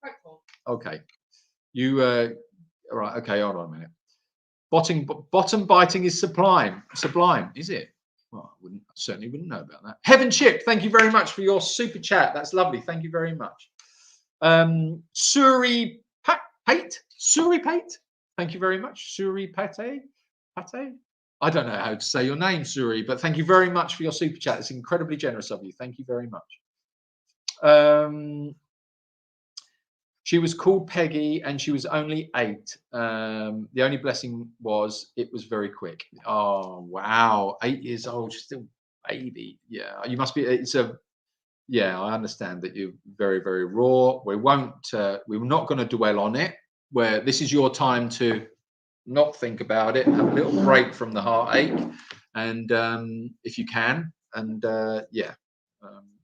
Quite cold. Okay. You right? Okay, hold on a minute. Bottom biting is sublime, is it? Well, I certainly wouldn't know about that. Heaven Chip, thank you very much for your super chat. That's lovely. Thank you very much. Suri Pate, thank you very much. Suri Pate. I don't know how to say your name, Suri, but thank you very much for your super chat. It's incredibly generous of you. Thank you very much. She was called Peggy and she was only 8. The only blessing was it was very quick. Oh, wow. 8 years old, she's still a baby. Yeah, you must be. Yeah, I understand that you're very, very raw. We're not going to dwell on it. Where this is your time to not think about it, have a little break from the heartache. And if you can, and yeah.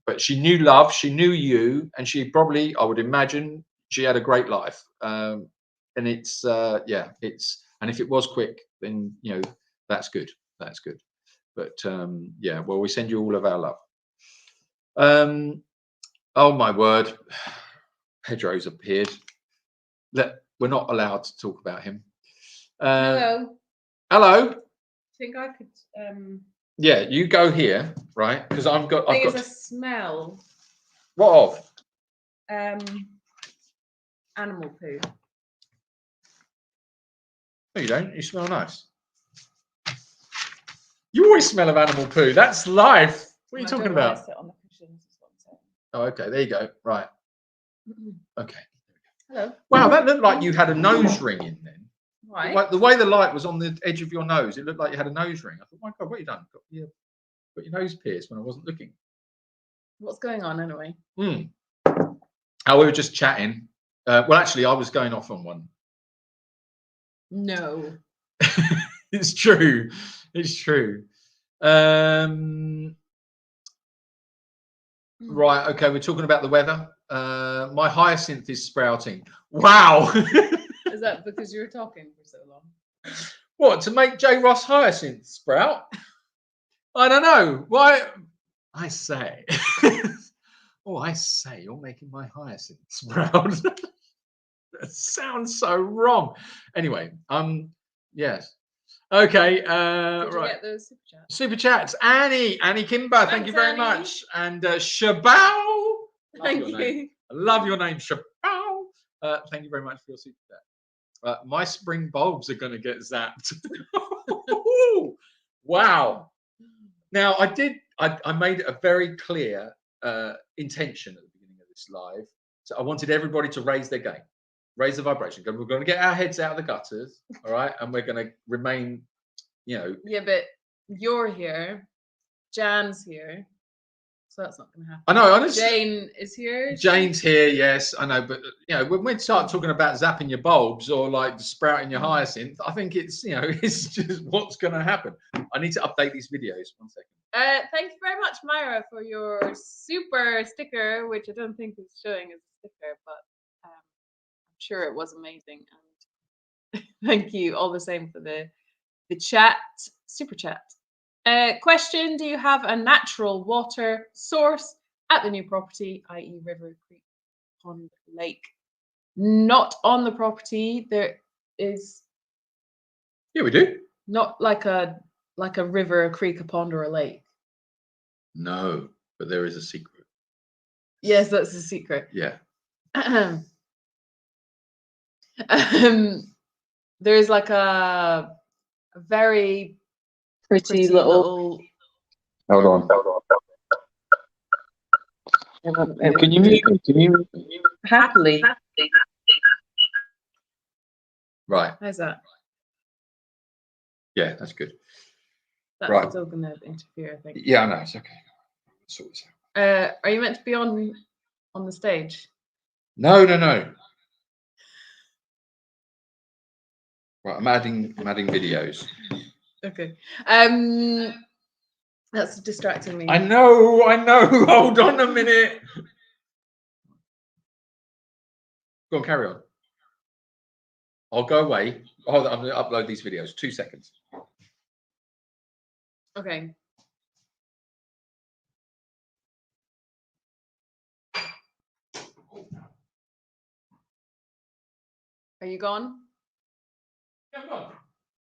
But she knew love, she knew you, and she probably, I would imagine, she had a great life, and it's yeah, and if it was quick, then you know that's good. But yeah, well, we send you all of our love. Oh my word, Pedro's appeared. We're not allowed to talk about him. Hello. I think I could. Yeah, you go here, right? Because I've got. There's a smell. What of? Animal poo. No, you don't. You smell nice. You always smell of animal poo. That's life. What are you talking about? I sit on the cushions, is what I'm saying. Oh, okay. There you go. Right. Okay. Hello. Wow, that looked like you had a nose ring in then. Why? Like the way the light was on the edge of your nose, it looked like you had a nose ring. I thought, my God, what have you done? Got your nose pierced when I wasn't looking. What's going on anyway? Oh, we were just chatting. Well, actually, I was going off on one. No. It's true. It's true. Right. Okay. We're talking about the weather. My hyacinth is sprouting. Wow. Is that because you were talking for so long? What, to make J. Ross hyacinth sprout? I don't know. Why? I say. Oh, I say, you're making my hyacinth sprout. That sounds so wrong. Anyway, yes. Okay. Did you right. get those super chats? Super chats. Annie Kimber, thank you very Annie. much. And Shabao. Thank you. I love your name, Shabao. Thank you very much for your super chat. My spring bulbs are going to get zapped. Wow. Now, I made a very clear intention at the beginning of this live. So I wanted everybody to raise their game, raise the vibration. We're going to get our heads out of the gutters, all right? And we're going to remain you know, Yeah, but you're here. Jan's here. So that's not going to happen. I know, honestly. Jane is here. Jane's here, yes, I know, but you know, when we start talking about zapping your bulbs or like sprouting your hyacinth, I think it's, you know, it's just what's going to happen. I need to update these videos. 1 second. Thank you very much, Myra, for your super sticker, which I don't think is showing as a sticker, but I'm sure it was amazing. And thank you all the same for the chat, super chat. Question: do you have a natural water source at the new property, i.e. river, creek, pond, lake? Not on the property. There is. Yeah, we do. Not like a river, a creek, a pond, or a lake. No, but there is a secret. Yes, that's a secret. Yeah. There's like a very Pretty little. Hold on. Can you mute me? Can you? Happily. Right. How's that? Yeah, that's good. That's Right. still going to interfere, I think. Yeah, I know. It's okay. Sort this out. Are you meant to be on the stage? No. Right, I'm adding videos. Okay. That's distracting me. I know. Hold on a minute. Go on, carry on. I'll go away. I'm going to upload these videos. 2 seconds. Okay. Are you gone? Yeah, I'm gone.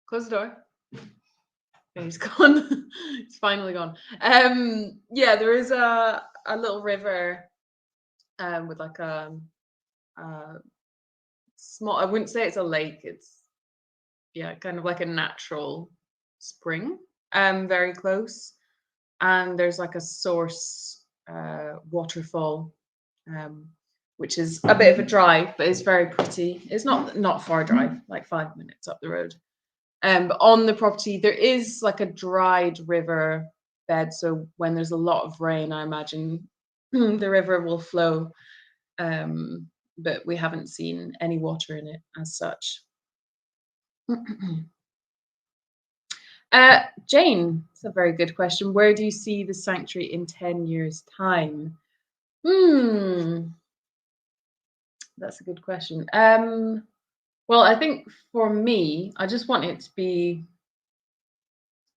Close the door. Okay, he's gone. He's finally gone. Yeah, there is a little river with like a small, I wouldn't say it's a lake, it's kind of like a natural spring, very close. And there's like a source waterfall, which is a bit of a drive, but it's very pretty. It's not far drive, like 5 minutes up the road. But on the property, there is like a dried river bed. So when there's a lot of rain, I imagine the river will flow. But we haven't seen any water in it as such. Jane, it's a very good question. Where do you see the sanctuary in 10 years' time? That's a good question. Well, I think for me, I just want it to be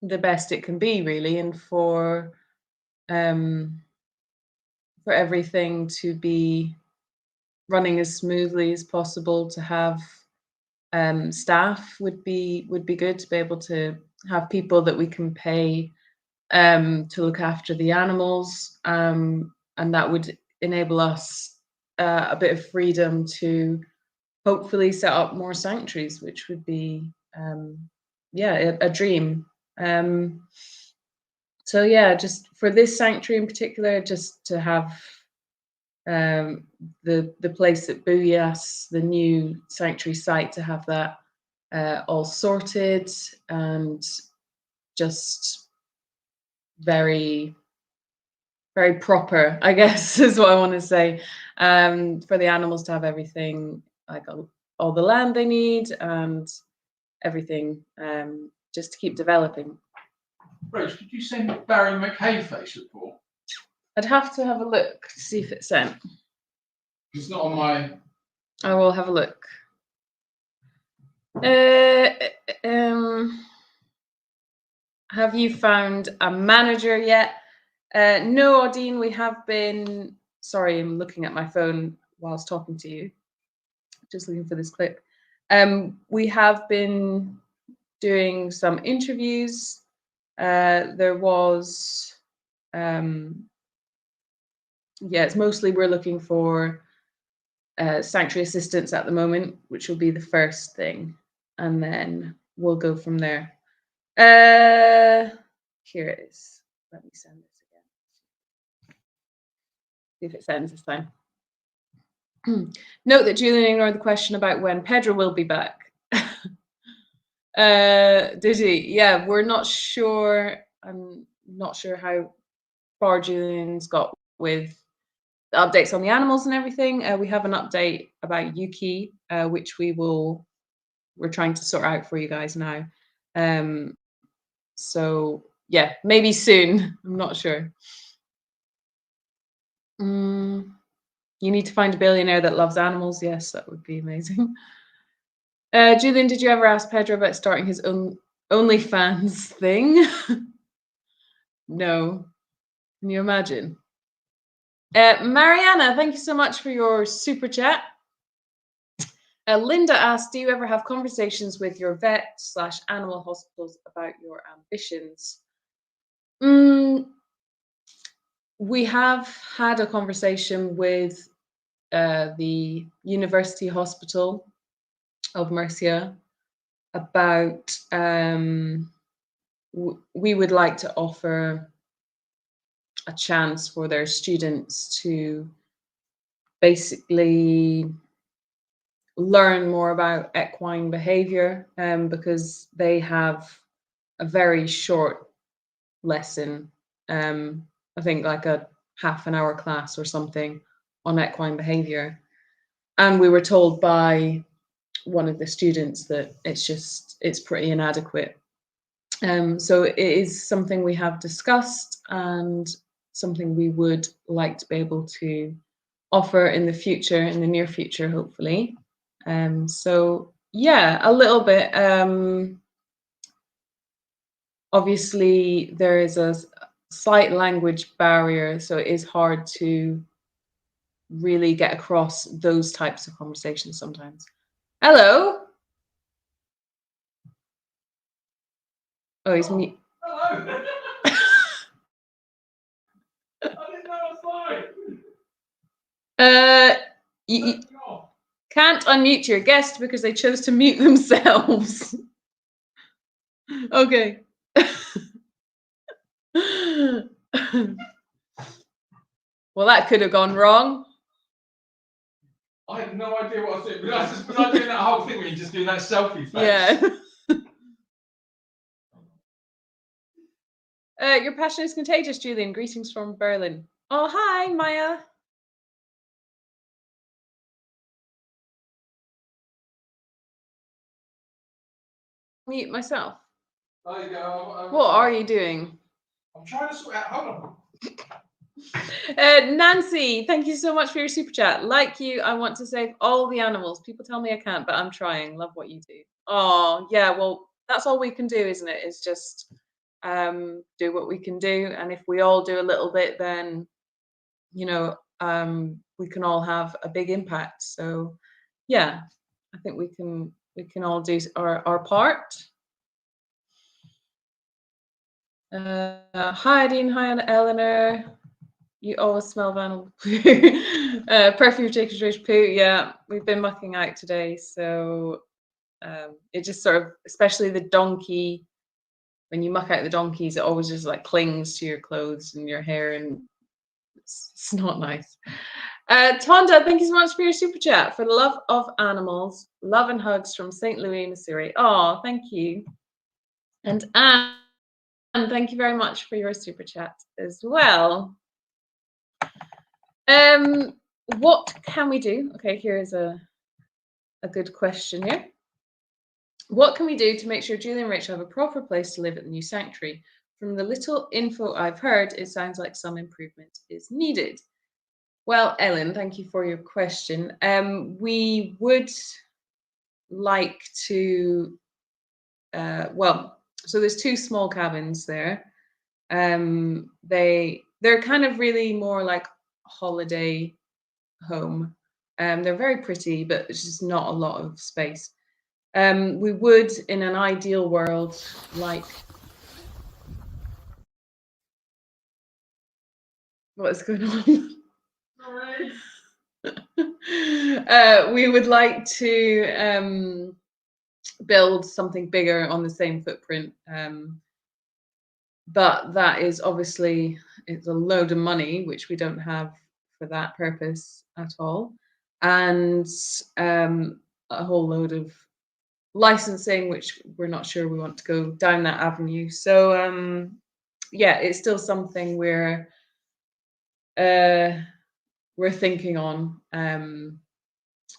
the best it can be, really, and for everything to be running as smoothly as possible. To have staff would be good, to be able to have people that we can pay to look after the animals, and that would enable us a bit of freedom to hopefully set up more sanctuaries, which would be a dream. So yeah, just for this sanctuary in particular, just to have the place at Buyas, the new sanctuary site, to have that all sorted and just very, very proper, I guess, is what I want to say. For the animals to have everything, like all the land they need and everything, just to keep developing. Rose, could you send Barry McHayface report? I'd have to have a look to see if it's sent. It's not on my. I will have a look. Have you found a manager yet? No, Odine, we have been. Sorry, I'm looking at my phone whilst talking to you. Just looking for this clip. We have been doing some interviews. There was. It's mostly we're looking for sanctuary assistants at the moment, which will be the first thing, and then we'll go from there. Here it is. Let me send this again. See if it sends this time. Note that Julian ignored the question about when Pedro will be back. Did he? Yeah, we're not sure. I'm not sure how far Julian's got with the updates on the animals and everything. We have an update about Yuki, which we're trying to sort out for you guys now. So yeah, maybe soon. I'm not sure. You need to find a billionaire that loves animals. Yes, that would be amazing. Julian, did you ever ask Pedro about starting his own OnlyFans thing? No. Can you imagine? Mariana, thank you so much for your super chat. Linda asked, do you ever have conversations with your vet/animal hospitals about your ambitions? We have had a conversation with the University Hospital of Murcia about we would like to offer a chance for their students to basically learn more about equine behavior, because they have a very short lesson, I think like a half-an-hour class or something on equine behavior, and we were told by one of the students that it's pretty inadequate. So it is something we have discussed and something we would like to be able to offer in the future, in the near future, hopefully. So yeah, a little bit. Obviously, there is a slight language barrier, so it is hard to really get across those types of conversations sometimes. Hello. Oh, he's me. Hello. I didn't know I was live. You can't unmute your guest because they chose to mute themselves. Okay. Well, that could have gone wrong. I had no idea what I was doing. Was I doing that whole thing where you just do that selfie face? Yeah. Your passion is contagious, Julian. Greetings from Berlin. Oh, hi, Maya. Mute myself. There you go. What are you doing? I'm trying to sort out. Hold on. Nancy, thank you so much for your super chat. Like you, I want to save all the animals. People tell me I can't, but I'm trying. Love what you do. Oh, yeah. Well, that's all we can do, isn't it? Is just do what we can do, and if we all do a little bit, then we can all have a big impact. So, yeah, I think we can all do our part. Hi, Dean. Hi, Eleanor. You always smell of animal poo. Perfume takes rich poo. Yeah, we've been mucking out today, so it just sort of, especially the donkey, when you muck out the donkeys, it always just like clings to your clothes and your hair, and it's not nice. Tonda, thank you so much for your super chat. For the love of animals, love and hugs from St. Louis, Missouri. Oh, thank you. And Anne, thank you very much for your super chat as well. What can we do? Okay, here's a good question here. What can we do to make sure Julie and Rachel have a proper place to live at the new sanctuary? From the little info I've heard, it sounds like some improvement is needed. Well, Ellen, thank you for your question. We would like to, so there's two small cabins there. They're kind of really more like holiday home. They're very pretty, but it's just not a lot of space. We would, in an ideal world, like what's going on? We would like to build something bigger on the same footprint, but that is obviously, it's a load of money, which we don't have for that purpose at all, and a whole load of licensing, which we're not sure we want to go down that avenue. So yeah, it's still something we're thinking on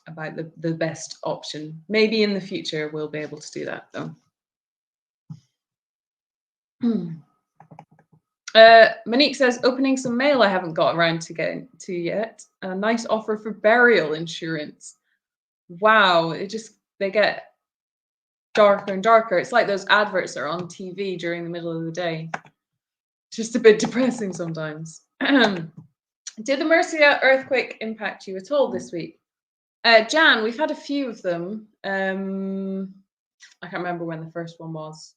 about the best option. Maybe in the future we'll be able to do that though. Monique says, opening some mail I haven't got around to getting to yet. A nice offer for burial insurance. Wow, they get darker and darker. It's like those adverts that are on TV during the middle of the day. Just a bit depressing sometimes. Did the Murcia earthquake impact you at all this week? Jan, we've had a few of them. I can't remember when the first one was.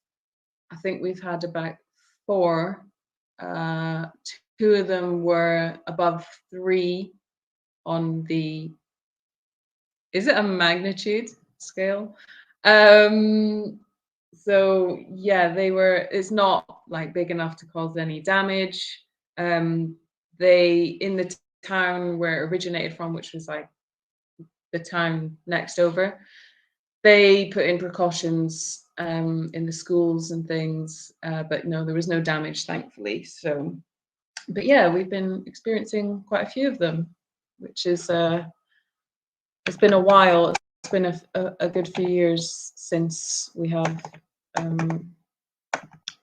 I think we've had about 4. 2 of them were above 3 on the, is it a magnitude scale? So yeah, it's not like big enough to cause any damage. They, in the town where it originated from, which was like the town next over, they put in precautions in the schools and things, but no, there was no damage, thankfully. So, but yeah, we've been experiencing quite a few of them, which is it's been a while. It's been a good few years since we have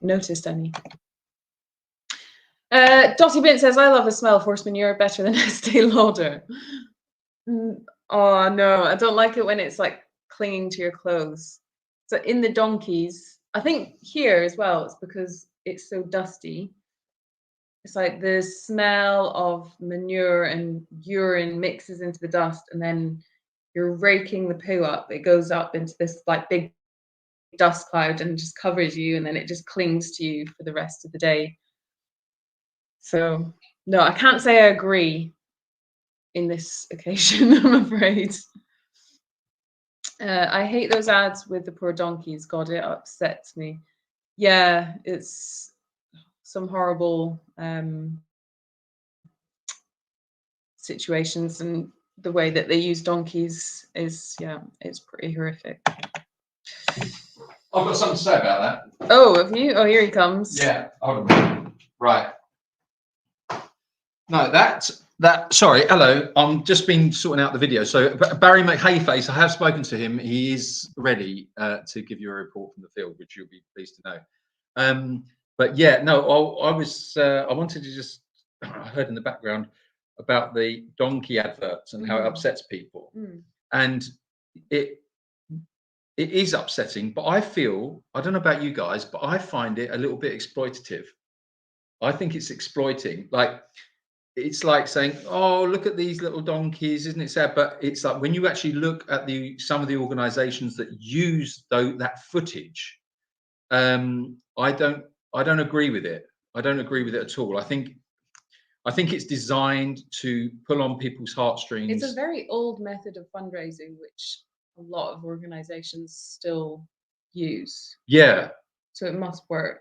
noticed any. Dottie Bint says, I love the smell of horse manure better than Estee Lauder. Oh no, I don't like it when it's like clinging to your clothes. So in the donkeys, I think here as well, it's because it's so dusty. It's like the smell of manure and urine mixes into the dust, and then you're raking the poo up. It goes up into this like big dust cloud and just covers you, and then it just clings to you for the rest of the day. So no, I can't say I agree in this occasion, I'm afraid. I hate those ads with the poor donkeys. God, it upsets me. Yeah, it's some horrible situations, and the way that they use donkeys is, yeah, it's pretty horrific. I've got something to say about that. Oh, have you? Oh, here he comes. Yeah, hold on. Right. No, sorry, hello. I'm just been sorting out the video. So Barry McHayface, I have spoken to him. He is ready to give you a report from the field, which you'll be pleased to know. But yeah, no, I wanted to just, I heard in the background about the donkey adverts and how it upsets people. And it is upsetting, but I feel, I don't know about you guys, but I find it a little bit exploitative. I think it's exploiting. Like, it's like saying, oh, look at these little donkeys, isn't it sad? But it's like when you actually look at some of the organizations that use that footage, I don't agree with it. I don't agree with it at all. I think it's designed to pull on people's heartstrings. It's a very old method of fundraising, which a lot of organizations still use. Yeah. So it must work.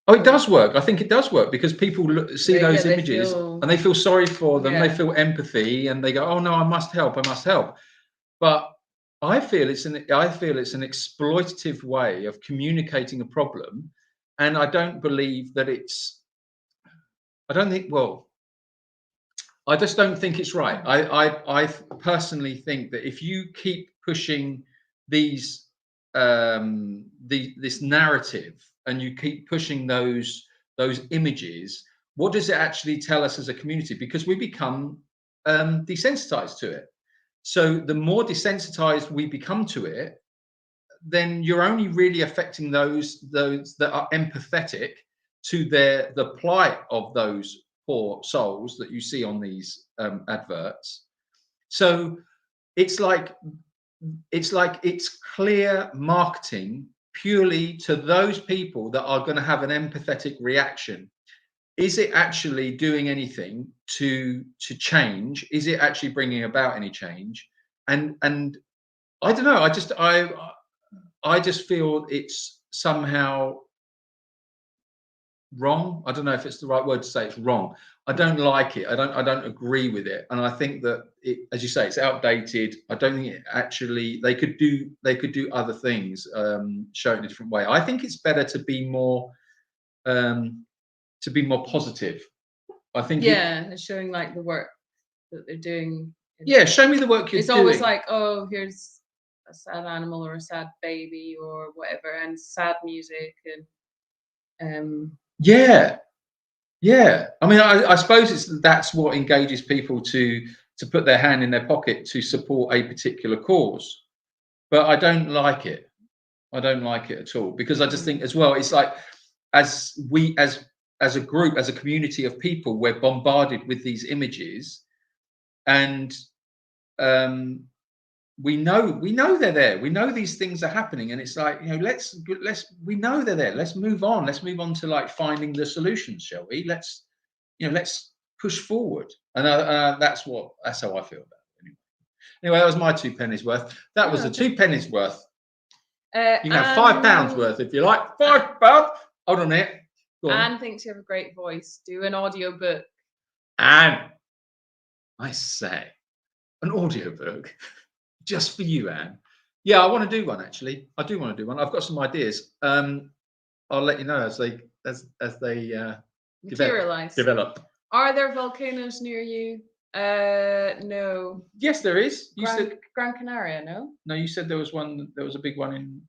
Oh, it does work. I think it does work because people see those images and they feel sorry for them. Yeah. They feel empathy and they go, "Oh no, I must help. I must help." But I feel it's an exploitative way of communicating a problem, and I don't believe that it's. I don't think. Well, I just don't think it's right. I personally think that if you keep pushing this narrative, and you keep pushing those images, what does it actually tell us as a community? Because we become desensitized to it. So the more desensitized we become to it, then you're only really affecting those that are empathetic to the plight of those poor souls that you see on these adverts. So it's like it's clear marketing purely to those people that are going to have an empathetic reaction. Is it actually doing anything to change? Is it actually bringing about any change? And I don't know. I just feel it's somehow wrong. I don't know if it's the right word to say it's wrong. I don't like it. I don't agree with it. And I think that it, as you say, it's outdated. I don't think it actually, they could do other things, show it in a different way. I think it's better to be more positive. I think and showing like the work that they're doing. Show me the work you're it's doing. always like, oh, here's a sad animal or a sad baby or whatever, and sad music and yeah. I mean, I suppose that's what engages people to put their hand in their pocket to support a particular cause. But I don't like it. I don't like it at all, because I just think as well, it's like as a group, as a community of people, we're bombarded with these images, and we know they're there. We know these things are happening, and it's like, you know, we know they're there. Let's move on. Let's move on to like finding the solutions, shall we? Let's push forward. And that's how I feel about it. Anyway, that was my 2 pennies worth. That was the 2 pennies worth. You can have £5 worth if you like. £5. Hold on a minute. Go on. Anne thinks you have a great voice. Do an audiobook. Anne, I say, an audiobook just for you, Anne. Yeah, I want to do one, actually. I do want to do one. I've got some ideas. I'll let you know as they Materialize. develop. Are there volcanoes near you? No. Yes, there is. You said Gran Canaria, no? no. You said there was one. There was a big one in.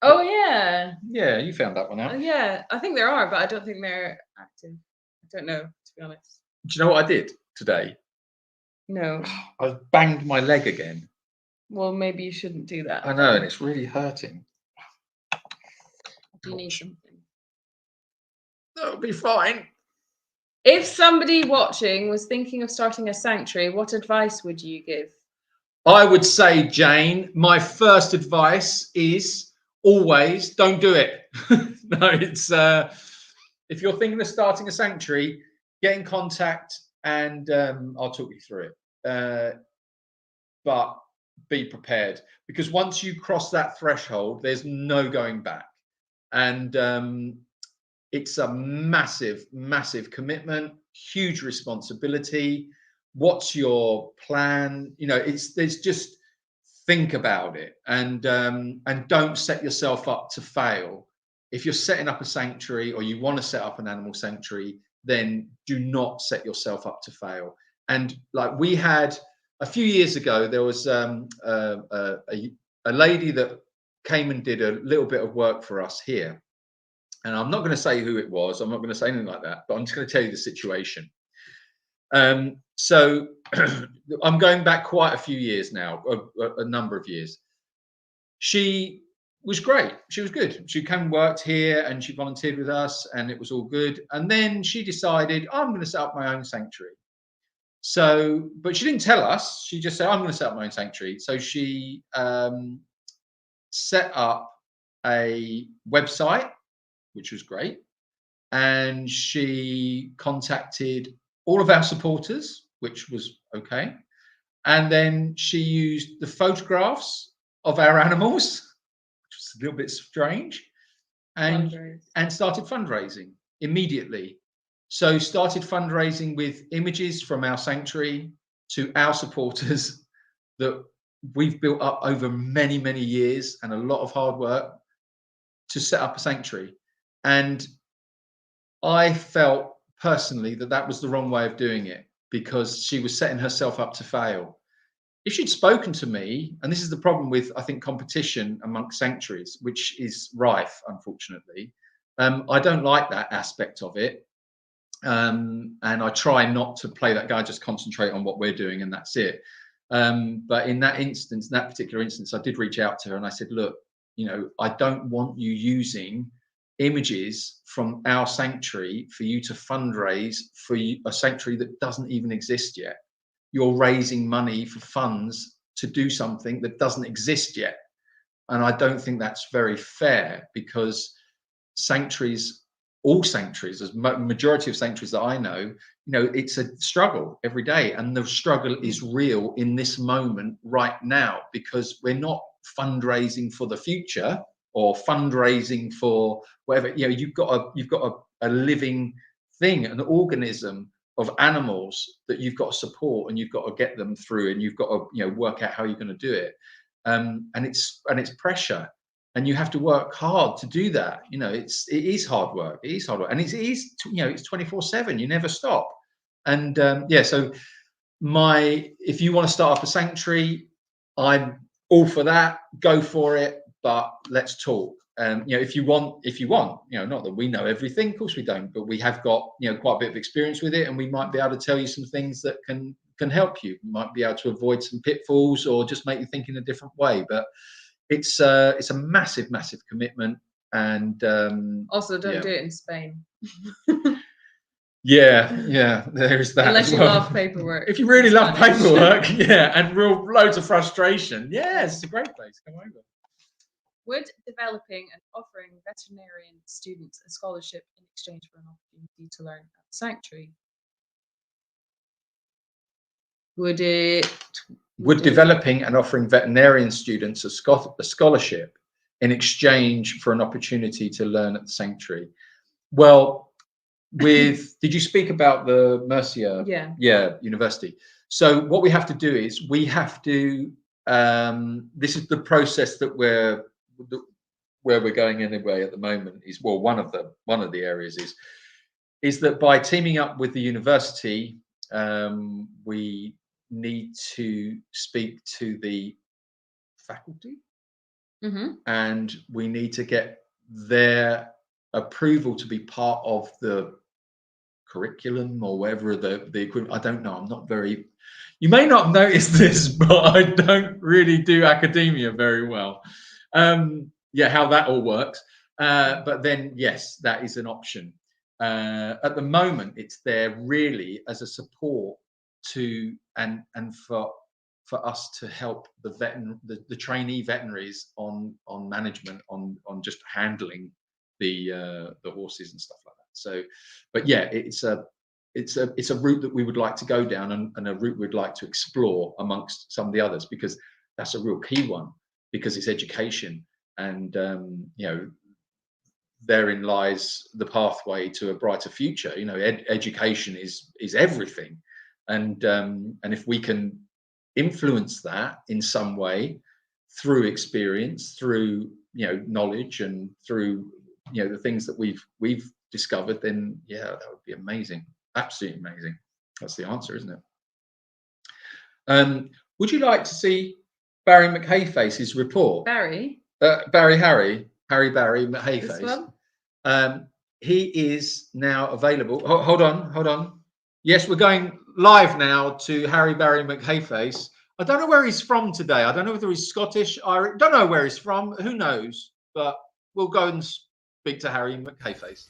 Oh yeah. Yeah, you found that one out. Yeah, I think there are, but I don't think they're active. I don't know, to be honest. Do you know what I did today? No. I banged my leg again. Well, maybe you shouldn't do that. I know, and it's really hurting. Do you need something? That'll be fine. If somebody watching was thinking of starting a sanctuary, what advice would you give? I would say, Jane, my first advice is always don't do it. No, it's if you're thinking of starting a sanctuary, get in contact and I'll talk you through it. But be prepared, because once you cross that threshold, there's no going back. And it's a massive, massive commitment, huge responsibility. What's your plan? You know, there's just think about it, and don't set yourself up to fail. If you're setting up a sanctuary or you want to set up an animal sanctuary, then do not set yourself up to fail. And like we had a few years ago, there was a lady that came and did a little bit of work for us here. And I'm not going to say who it was. I'm not going to say anything like that, but I'm just going to tell you the situation. So I'm going back quite a few years now, a number of years. She was great. She was good. She came and worked here and she volunteered with us and it was all good. And then she decided, I'm going to set up my own sanctuary. So, but she didn't tell us. She just said, I'm going to set up my own sanctuary. So she set up a website, which was great. And she contacted all of our supporters, which was okay. And then she used the photographs of our animals, which was a little bit strange, and started fundraising immediately. So started fundraising with images from our sanctuary to our supporters that we've built up over many, many years and a lot of hard work to set up a sanctuary. And I felt personally that was the wrong way of doing it, because she was setting herself up to fail. If she'd spoken to me, and this is the problem with, I think, competition amongst sanctuaries, which is rife, unfortunately. I don't like that aspect of it. And I try not to play that guy, just concentrate on what we're doing and that's it. But in that instance, that particular instance, I did reach out to her and I said, look, you know, I don't want you using images from our sanctuary for you to fundraise for a sanctuary that doesn't even exist yet. You're raising money for funds to do something that doesn't exist yet. And I don't think that's very fair, because sanctuaries, all sanctuaries, as majority of sanctuaries that I know, you know, it's a struggle every day. And the struggle is real in this moment right now, because we're not fundraising for the future. or fundraising for whatever. You know, you've got a living thing, an organism of animals that you've got to support, and you've got to get them through, and you've got to, you know, work out how you're going to do it. And it's pressure, and you have to work hard to do that. You know, it is hard work. It is hard work, and it is, you know, it's 24/7. You never stop. And yeah, so if you want to start up a sanctuary, I'm all for that. Go for it, but let's talk. You know, if you want, you know, not that we know everything, of course we don't, but we have got, you know, quite a bit of experience with it, and we might be able to tell you some things that can help you. We might be able to avoid some pitfalls or just make you think in a different way. But it's a massive commitment, and Also, don't yeah. do it in Spain. Yeah, there is that. Unless you as well. love paperwork. If you really love Spanish. paperwork, yeah, and loads of frustration, yeah, it's a great place. Come over. Would developing and offering veterinarian students a scholarship in exchange for an opportunity to learn at the sanctuary? Would developing and offering veterinarian students a scholarship in exchange for an opportunity to learn at the sanctuary? Well, did you speak about the Murcia University? So what we have to do is we have to, this is the process that where we're going anyway at the moment, is, well, one of the areas is that by teaming up with the university, we need to speak to the faculty, and we need to get their approval to be part of the curriculum or whatever the equivalent. I don't know. I'm not very. You may not notice this, but I don't really do academia very well. How that all works. But then, yes, that is an option. At the moment, it's there really as a support to and for us to help the trainee veterinaries on management, on just handling the horses and stuff like that. So, but yeah, it's a route that we would like to go down, and a route we'd like to explore amongst some of the others, because that's a real key one, because it's education, and you know, therein lies the pathway to a brighter future. You know, education is everything, and if we can influence that in some way through experience, through, you know, knowledge, and through, you know, the things that we've discovered, then yeah, that would be amazing, absolutely amazing. That's the answer, isn't it? Would you like to see Barry McHayface's report? Harry Barry McHayface. This one? He is now available. Hold on. Yes, we're going live now to Barry McHayface. I don't know where he's from today. I don't know whether he's Scottish, Irish. Don't know where he's from. Who knows? But we'll go and speak to Harry McHayface.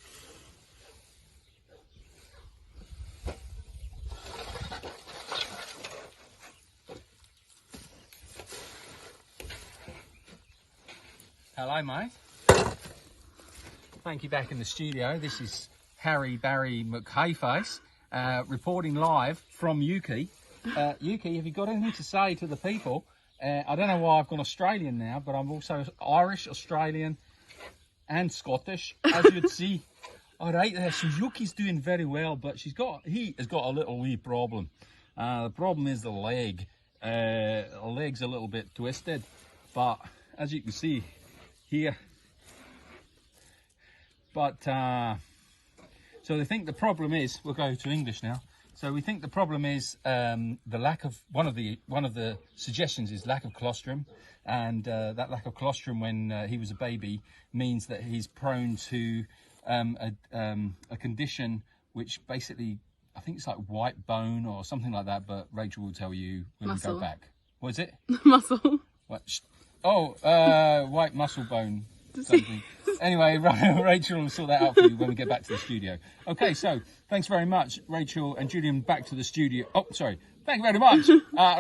Hello, mate. Thank you. Back in the studio. This is Barry McHayface, reporting live from Yuki. Yuki, have you got anything to say to the people? I don't know why I've gone Australian now, but I'm also Irish, Australian, and Scottish, as you'd see. All right, so Yuki's doing very well, but he has got a little wee problem. The problem is the leg. The leg's a little bit twisted, but as you can see here. But so they think the problem is, we'll go to English now. So we think the problem is the lack of one of the suggestions is lack of colostrum, and that lack of colostrum when he was a baby means that he's prone to a condition which basically, I think it's like white bone or something like that, but Rachel will tell you when we go back. What is it? Muscle. What? White muscle bone. Something. Anyway, Rachel will sort that out for you when we get back to the studio. Okay, so thanks very much, Rachel and Julian. Back to the studio. Oh, sorry. Thank you very much,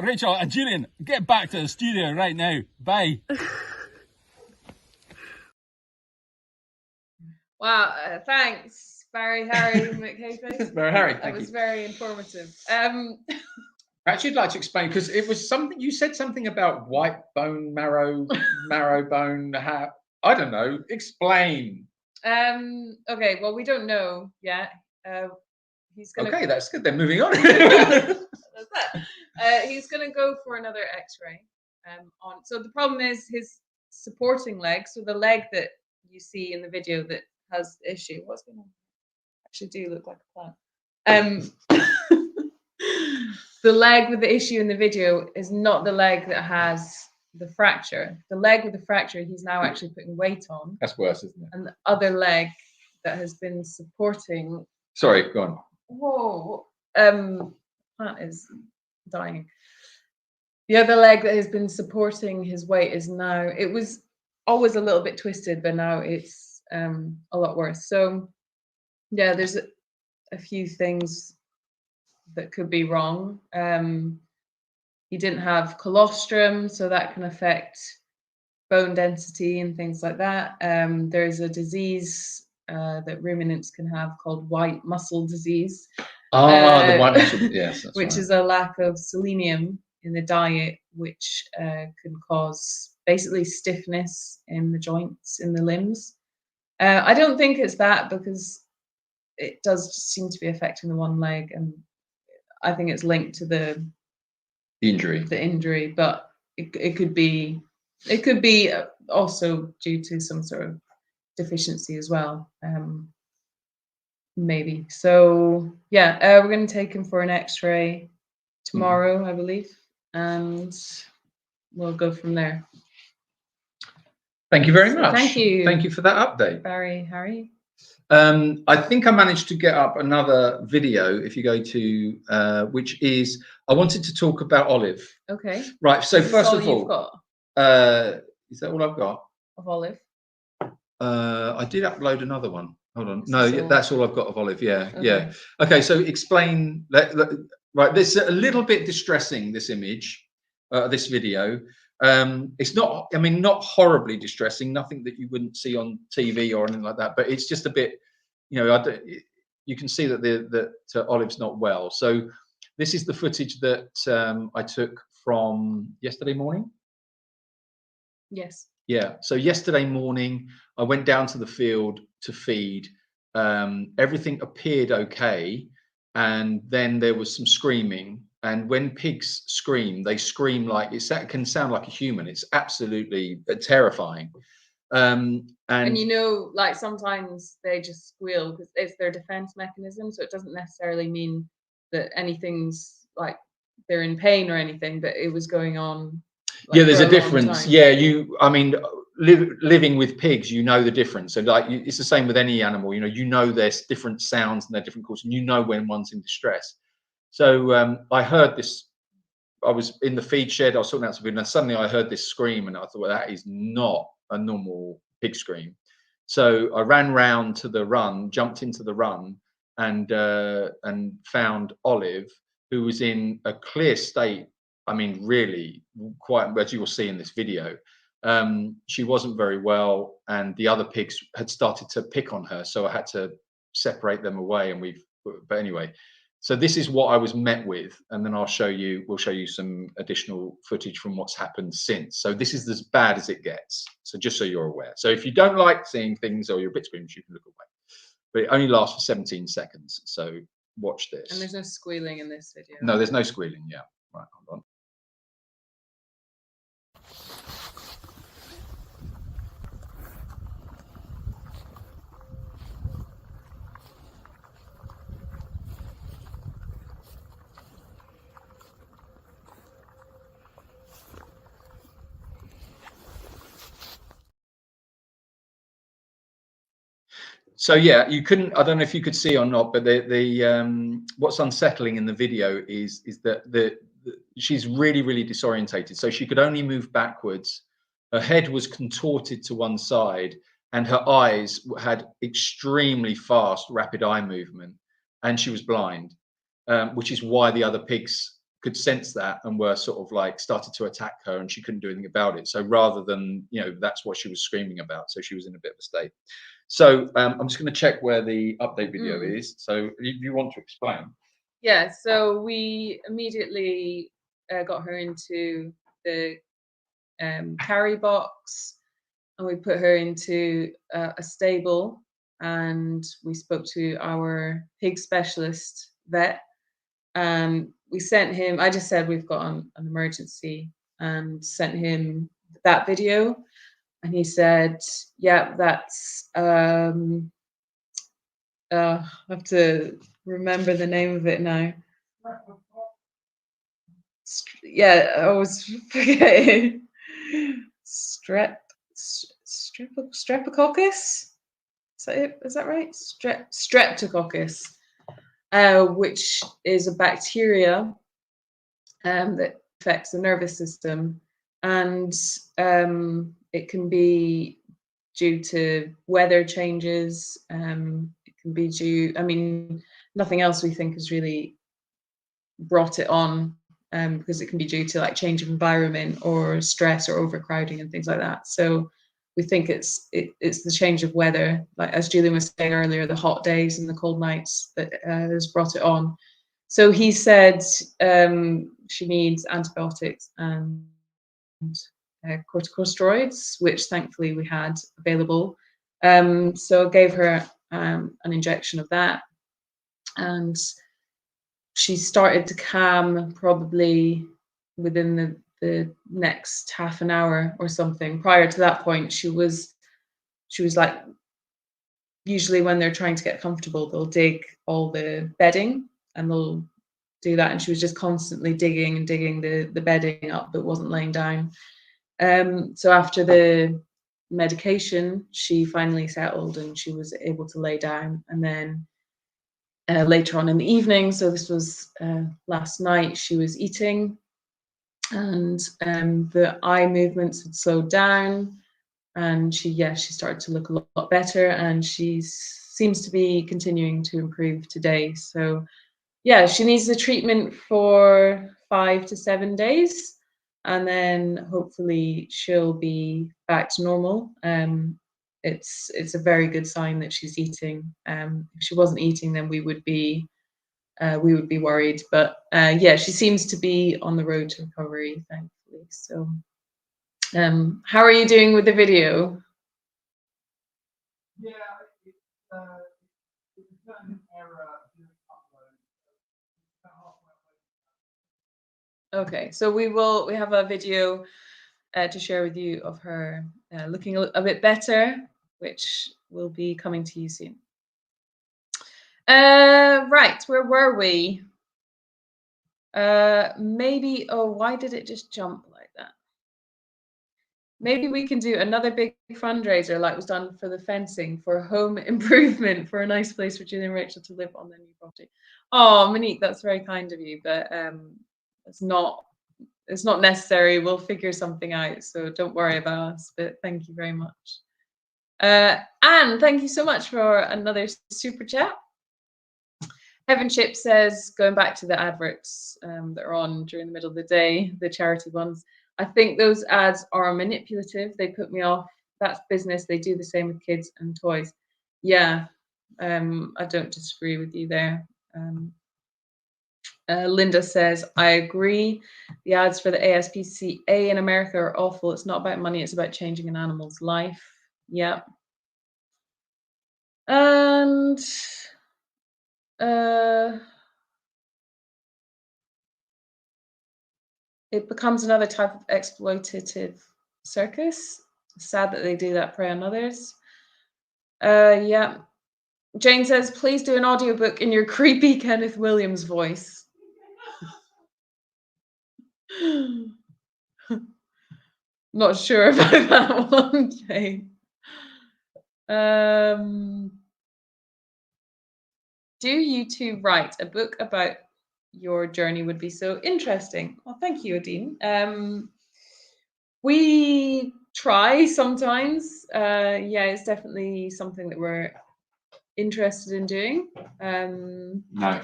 Rachel and Julian. Get back to the studio right now. Bye. Wow, thanks, Harry McHayface. Harry, That was very informative. Actually, I'd like to explain, because it was something you said, something about white bone, marrow bone. I don't know. Explain. Okay, well, we don't know yet. He's gonna Okay, that's good. Then moving on. That's that. He's gonna go for another X-ray. On so the problem is his supporting leg, so the leg that you see in the video that has the issue. What's going on? Actually, do look like a plant. The leg with the issue in the video is not the leg that has the fracture. The leg with the fracture, he's now actually putting weight on, That's worse, isn't it? and the other leg that has been supporting. Sorry, go on. Whoa, that is dying. The other leg that has been supporting his weight is now, it was always a little bit twisted, but now it's a lot worse. So yeah, there's a few things that could be wrong. He didn't have colostrum, so that can affect bone density and things like that. There's a disease that ruminants can have called white muscle disease. The white muscle. Yes, that's which right. is a lack of selenium in the diet, which can cause basically stiffness in the joints in the limbs. I don't think it's that, because it does seem to be affecting the one leg, and I think it's linked to the injury, but it could be also due to some sort of deficiency as well, maybe. So yeah, we're going to take him for an X-ray tomorrow, I believe, and we'll go from there. Thank you very So much. thank you. Thank you for that update. Barry, Harry. I think I managed to get up another video. If you go to which is, I wanted to talk about Olive. Okay. Right. So Is this first all of you've all, got is that all I've got? of Olive? I did upload another one. Hold on. This No, is yeah, all- that's all I've got of Olive. Yeah, yeah. Okay. Okay. So explain. Right. This is a little bit distressing. This image, this video. It's not. I mean, not horribly distressing. Nothing that you wouldn't see on TV or anything like that. But it's just a bit. You know, you can see that Olive's not well. So this is the footage that I took from yesterday morning. Yes. Yeah. So yesterday morning, I went down to the field to feed. Everything appeared okay, and then there was some screaming. And when pigs scream, they scream like it can sound like a human. It's absolutely terrifying. And you know, like sometimes they just squeal because it's their defense mechanism. So it doesn't necessarily mean that anything's like they're in pain or anything, but it was going on. Like, yeah, there's for a long difference. time. Yeah, I mean, living with pigs, you know the difference. So like, it's the same with any animal. You know there's different sounds and they're different calls, and you know when one's in distress. So I heard this. I was in the feed shed. I was sorting out something, and suddenly I heard this scream, and I thought, well, that is not a normal pig scream. So I ran round to the run, jumped into the run, and found Olive, who was in a clear state. I mean, really, quite as you will see in this video. She wasn't very well, and the other pigs had started to pick on her, so I had to separate them away. And but anyway. So this is what I was met with, and then we'll show you some additional footage from what's happened since. So this is as bad as it gets. So just so you're aware. So if you don't like seeing things or you're a bit squeamish, you can look away. But it only lasts for 17 seconds. So watch this. And there's no squealing in this video. No, there's no squealing. Yeah. Right. Hold on. So yeah, you couldn't. I don't know if you could see or not, but the what's unsettling in the video is that she's really disorientated. So she could only move backwards. Her head was contorted to one side, and her eyes had extremely fast, rapid eye movement, and she was blind, which is why the other pigs could sense that and were sort of like started to attack her, and she couldn't do anything about it. So rather than, that's what she was screaming about. So she was in a bit of a state. So I'm just going to check where the update video is. So if you want to explain. Yeah, so we immediately got her into the carry box, and we put her into a stable, and we spoke to our pig specialist vet. We sent him, I just said we've got an emergency, and sent him that video, and he said, yeah, that's I have to remember the name of it now. Yeah, I always forget. Streptococcus. Is that it? Is that right? Streptococcus, which is a bacteria that affects the nervous system, and it can be due to weather changes. It can be due. I mean, nothing else we think has really brought it on. Because it can be due to like change of environment or stress or overcrowding and things like that. So we think it's the change of weather, like as Julian was saying earlier, the hot days and the cold nights that has brought it on. So he said she needs antibiotics and corticosteroids, which thankfully we had available. So I gave her an injection of that, and she started to calm probably within the next half an hour or something. Prior to that point, she was like, usually when they're trying to get comfortable, they'll dig all the bedding and they'll do that. And she was just constantly digging and digging the bedding up, but wasn't laying down. So after the medication, she finally settled and she was able to lay down. And then later on in the evening, so this was last night, she was eating, and the eye movements had slowed down, and she started to look a lot better, and she seems to be continuing to improve today. So yeah, she needs the treatment for 5 to 7 days, and then hopefully she'll be back to normal. It's a very good sign that she's eating. If she wasn't eating, then we would be worried. But yeah, she seems to be on the road to recovery, thankfully. So, how are you doing with the video? Yeah, it's an error in upload. Okay, so we have a video to share with you of her looking a bit better, which will be coming to you soon. Right, where were we? Maybe, oh, why did it just jump like that? Maybe we can do another big fundraiser like was done for the fencing for home improvement for a nice place for Julian and Rachel to live on their new property. Oh, Monique, that's very kind of you, but it's not necessary. We'll figure something out, so don't worry about us, but thank you very much. Anne, thank you so much for another super chat. Heaven Chip says, going back to the adverts that are on during the middle of the day, the charity ones, I think those ads are manipulative. They put me off. That's business. They do the same with kids and toys. Yeah, I don't disagree with you there. Linda says, I agree. The ads for the ASPCA in America are awful. It's not about money. It's about changing an animal's life. Yeah. And it becomes another type of exploitative circus. Sad that they do that, prey on others. Yeah. Jane says, please do an audiobook in your creepy Kenneth Williams voice. Not sure about that one, Jane. Do you two write a book about your journey? Would be so interesting. Well, thank you, Adine. We try sometimes. Yeah, it's definitely something that we're interested in doing. No.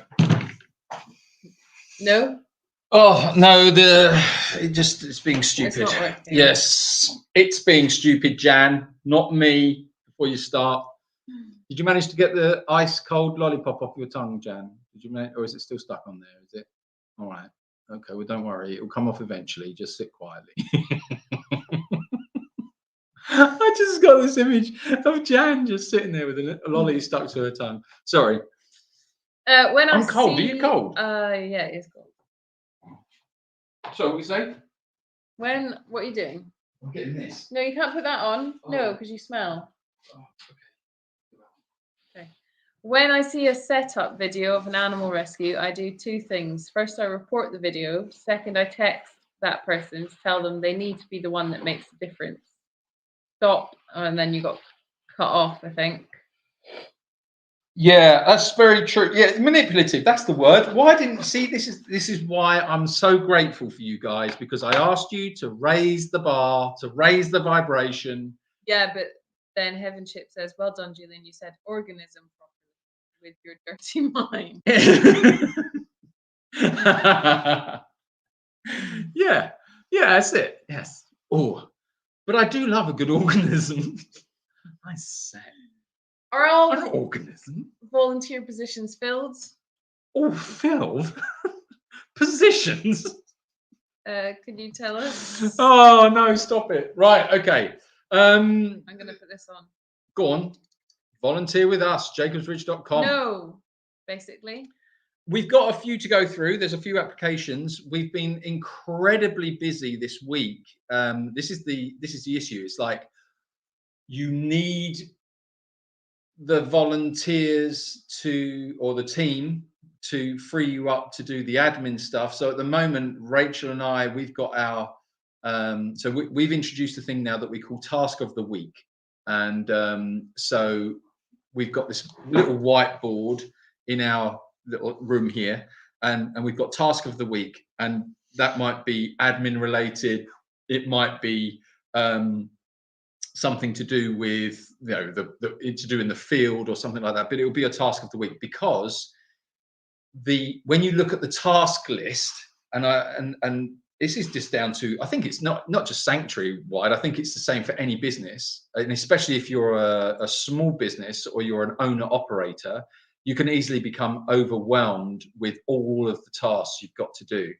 No? Oh no, it's being stupid. It's not working. Yes, it's being stupid, Jan, not me. Before you start, did you manage to get the ice cold lollipop off your tongue, Jan? Did you manage, or is it still stuck on there? Is it? All right. Okay. Well, don't worry. It will come off eventually. Just sit quietly. I just got this image of Jan just sitting there with a lolly stuck to her tongue. Sorry. When I'm cold. Are you cold? Yeah, it's cold. So what you say? What are you doing? I'm getting this. No, you can't put that on. No, Oh. because you smell. Oh, Okay. When I see a setup video of an animal rescue, I do two things. First, I report the video. Second, I text that person to tell them they need to be the one that makes the difference. Stop, and then you got cut off, I think. yeah, that's very true. Yeah, manipulative. That's the word. Why didn't you see? This is why I'm so grateful for you guys, because I asked you to raise the bar, to raise the vibration. Yeah, but then Heaven Chip says, "Well done, Julian. You said organism properly with your dirty mind." yeah, that's it. Yes. Oh, but I do love a good organism. I say, Are all an organism. volunteer positions filled? Oh, filled positions. Can you tell us? Oh no, stop it. Right, okay. I'm gonna put this on. Go on. Volunteer with us, jacobsridge.com. No, basically. We've got a few to go through. There's a few applications. We've been incredibly busy this week. This is the issue. It's like you need the volunteers or the team to free you up to do the admin stuff. So at the moment, Rachel and I, we've got our we've introduced a thing now that we call Task of the Week. And so we've got this little whiteboard in our little room here, and we've got Task of the Week, and that might be admin related. It might be something to do with, you know, to do in the field or something like that, but it will be a task of the week, because when you look at the task list, and this is just down to, I think it's not just Sanctuary wide, I think it's the same for any business, and especially if you're a small business or you're an owner operator, you can easily become overwhelmed with all of the tasks you've got to do.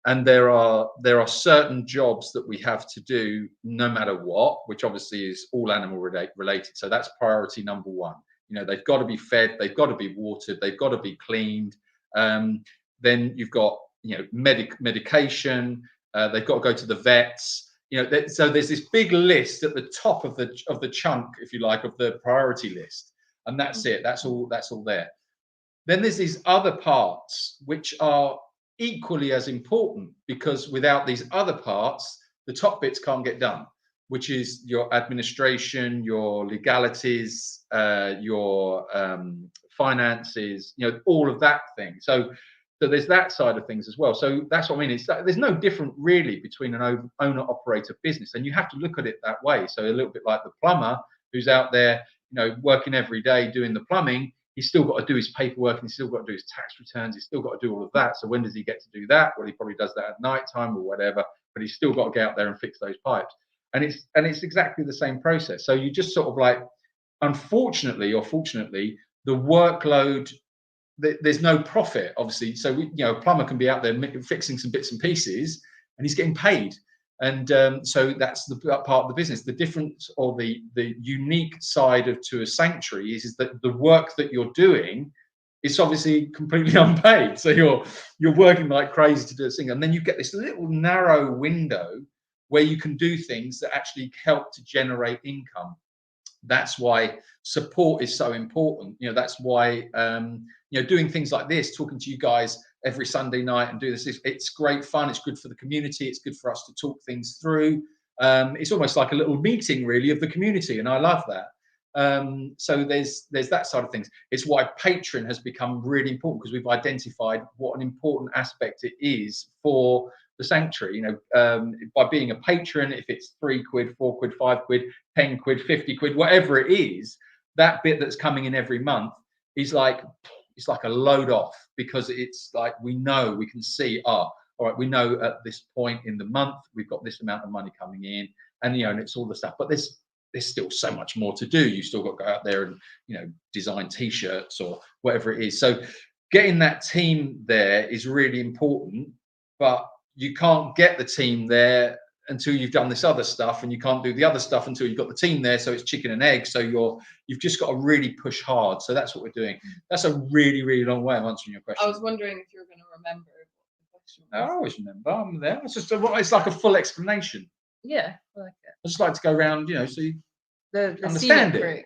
And there are certain jobs that we have to do no matter what, which obviously is all animal related. So that's priority number one. You know, they've got to be fed, they've got to be watered, they've got to be cleaned. Then you've got, you know, medication. They've got to go to the vets. You know, so there's this big list at the top of the chunk, if you like, of the priority list, and that's it. That's all there. Then there's these other parts which are equally as important, because without these other parts, the top bits can't get done, which is your administration, your legalities, your finances, you know, all of that thing. So there's that side of things as well. So that's what I mean. It's there's no different really between an owner operator business, and you have to look at it that way. So a little bit like the plumber who's out there, you know, working every day doing the plumbing. He's still got to do his paperwork, and he's still got to do his tax returns. He's still got to do all of that. So when does he get to do that? Well, he probably does that at night time or whatever, but he's still got to get out there and fix those pipes. And it's exactly the same process. So you just sort of like, unfortunately or fortunately, the workload, there's no profit, obviously. So a plumber can be out there fixing some bits and pieces, and he's getting paid. And so that's the part of the business. The difference, or the unique side to a sanctuary is that the work that you're doing is obviously completely unpaid. So you're working like crazy to do this thing, and then you get this little narrow window where you can do things that actually help to generate income. That's why support is so important. You know, that's why doing things like this, talking to you guys every Sunday night and do this, it's great fun. It's good for the community. It's good for us to talk things through. It's almost like a little meeting really of the community, and I love that. So there's that side of things. It's why Patreon has become really important, because we've identified what an important aspect it is for the sanctuary. You know, by being a patron, if it's £3, £4, £5, £10, £50, whatever it is, that bit that's coming in every month is like, it's like a load off, because it's like we can see, all right, we know at this point in the month we've got this amount of money coming in, and and it's all the stuff. But there's still so much more to do. You still got to go out there and design T-shirts or whatever it is. So getting that team there is really important, but you can't get the team there until you've done this other stuff, and you can't do the other stuff until you've got the team there. So it's chicken and egg. So you've just got to really push hard. So that's what we're doing. That's a really, really long way of answering your question. I was wondering if you were going to remember what the question I was. always remember. I'm there. It's just it's like a full explanation. Yeah, I like it. I just like to go around, so you The understand scenic it. route.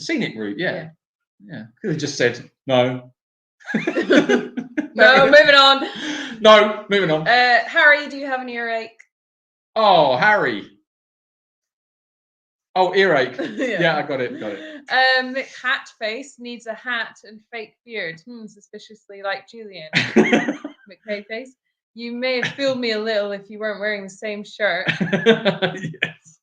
the scenic route. Yeah. Could have just said no. No, moving on. No, moving on. Harry, do you have an earache? Oh, Harry. Oh, earache. Yeah, I got it. Hat face needs a hat and fake beard. Suspiciously like Julian. McKay face. You may have fooled me a little if you weren't wearing the same shirt. Yes.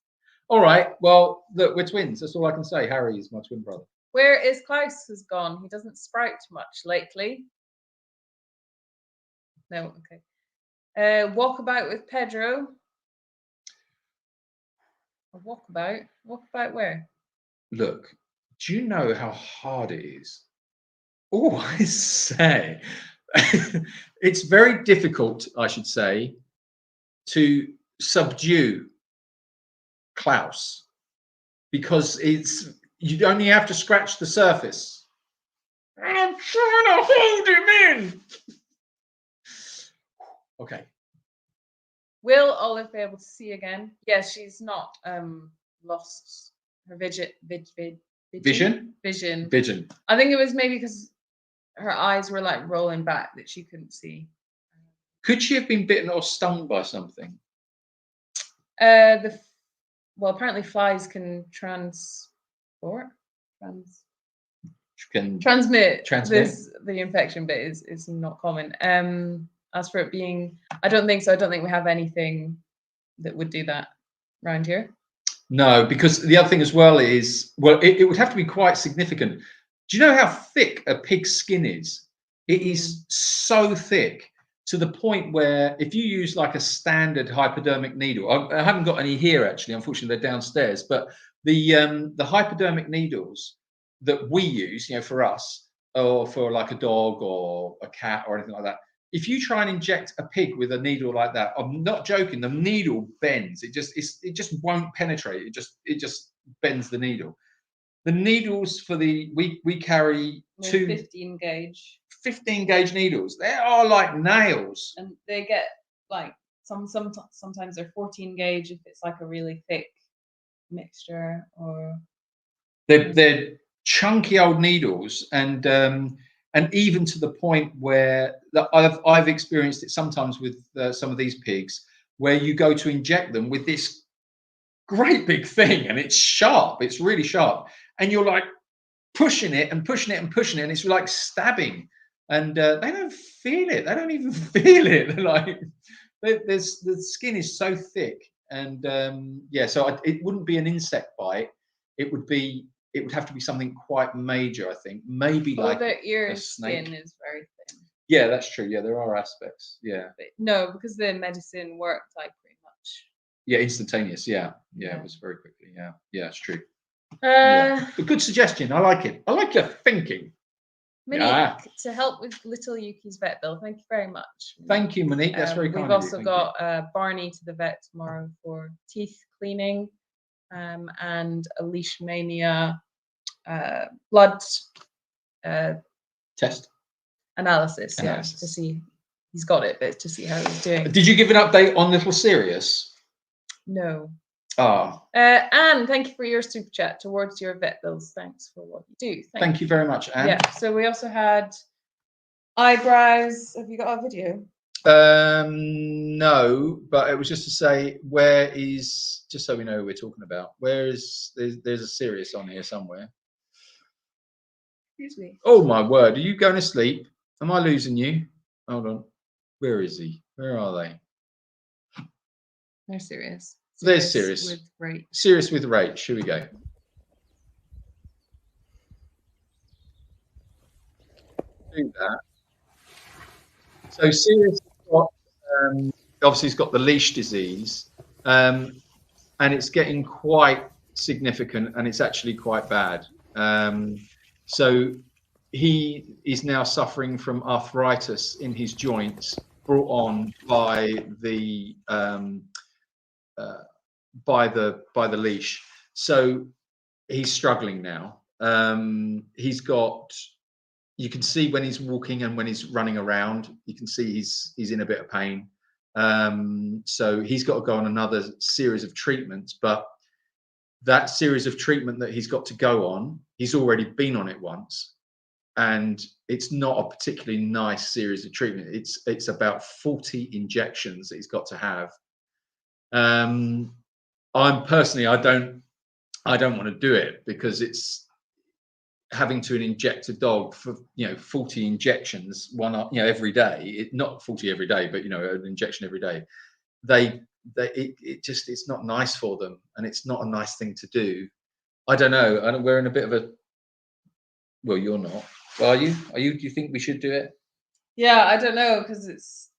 All right. Well, look, we're twins. That's all I can say. Harry is my twin brother. Where is Klaus has gone? He doesn't sprout much lately. No, okay. Walkabout with Pedro. A walkabout? Walkabout where? Look, do you know how hard it is? Oh, I say, it's very difficult, I should say, to subdue Klaus, because you only have to scratch the surface. I'm trying to hold him in. Okay. Will Olive be able to see again? Yes, she's not lost her vision. Vision. I think it was maybe because her eyes were like rolling back that she couldn't see. Could she have been bitten or stung by something? Well, apparently flies can transmit the infection, but is not common. As for it being, I don't think so. I don't think we have anything that would do that around here. No, because the other thing as well is, well, it would have to be quite significant. Do you know how thick a pig's skin is? It is so thick to the point where if you use like a standard hypodermic needle, I haven't got any here actually, unfortunately they're downstairs, but the hypodermic needles that we use, for us, or for like a dog or a cat or anything like that, if you try and inject a pig with a needle like that, I'm not joking, the needle bends. It just won't penetrate. It just bends the needle. The needles for we carry two 15 gauge. 15 gauge needles. They are like nails. And they get like sometimes they're 14 gauge if it's like a really thick mixture, or they're chunky old needles, and even to the point where I've experienced it sometimes with some of these pigs, where you go to inject them with this great big thing, and it's sharp. It's really sharp, and you're like pushing it and pushing it and pushing it, and it's like stabbing. And they don't feel it. They don't even feel it. They're like, the skin is so thick, and so it wouldn't be an insect bite. It would have to be something quite major, I think. Maybe like the ear a snake. skin is very thin. Yeah, that's true. Yeah, there are aspects. Yeah. But no, because the medicine worked like pretty much. Yeah, instantaneous. Yeah, it was very quickly. Yeah, it's true. But good suggestion. I like it. I like your thinking. Monique, to help with little Yuki's vet bill. Thank you very much. Monique. Thank you, Monique. That's very kind We've of you. also got Barney to the vet tomorrow for teeth cleaning, and a leishmania blood test analysis. Yeah, to see he's got it, but to see how he's doing. Did you give an update on Little Sirius? No. Oh. Anne, thank you for your super chat towards your vet bills. Thanks for what you do. Thank you very much, Anne. Yeah. So we also had eyebrows. Have you got a video? No, but it was just to say, where is, just so we know who we're talking about, where is, there's a Sirius on here somewhere. Excuse me. Oh my word, are you going to sleep? Am I losing you? Hold on. Where is he? Where are they? They're serious. There's Sirius. With Rach. Sirius with Rach. Here we go. Do that. So Sirius has got, obviously he's got the leash disease, and it's getting quite significant, and it's actually quite bad. So he is now suffering from arthritis in his joints, brought on by the by the leash. So he's struggling now. He's got, you can see when he's walking and when he's running around, you can see he's in a bit of pain. So he's got to go on another series of treatments, but that series of treatment that he's got to go on, he's already been on it once, and it's not a particularly nice series of treatment. It's about 40 injections that he's got to have. I'm personally, I don't want to do it, because it's having to inject a dog for 40 injections, one every day. Not 40 every day, but an injection every day. It's not nice for them, and it's not a nice thing to do. I don't know. We're in a bit of a, well, you're not. Are you? Do you think we should do it? Yeah, I don't know, because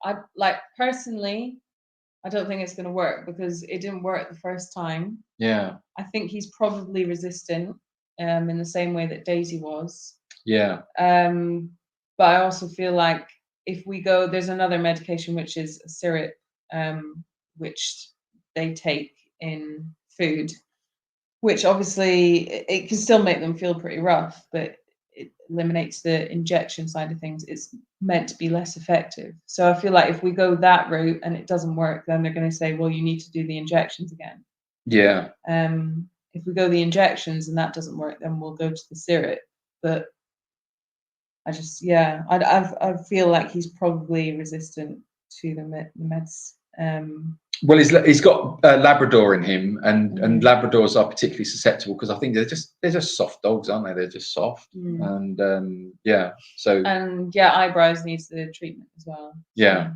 personally, I don't think it's going to work, because it didn't work the first time. Yeah. I think he's probably resistant, in the same way that Daisy was. Yeah. But I also feel like if we go, there's another medication which is a syrup, which they take in food, which obviously it can still make them feel pretty rough, but it eliminates the injection side of things. It's meant to be less effective. So I feel like if we go that route and it doesn't work, then they're going to say, well, you need to do the injections again. Yeah. If we go the injections and that doesn't work, then we'll go to the syrup. But I feel like he's probably resistant to the meds. Well, he's got Labrador in him, and Labradors are particularly susceptible, because I think they're just soft dogs, aren't they? They're just soft, and So eyebrows needs the treatment as well. Yeah.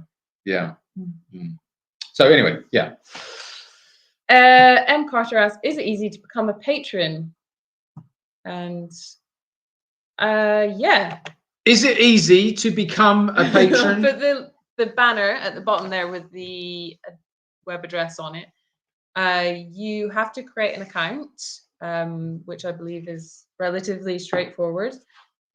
So anyway, yeah. M. Carter asks, is it easy to become a patron? And yeah. Is it easy to become a patron? But the banner at the bottom there with the web address on it, you have to create an account, which I believe is relatively straightforward,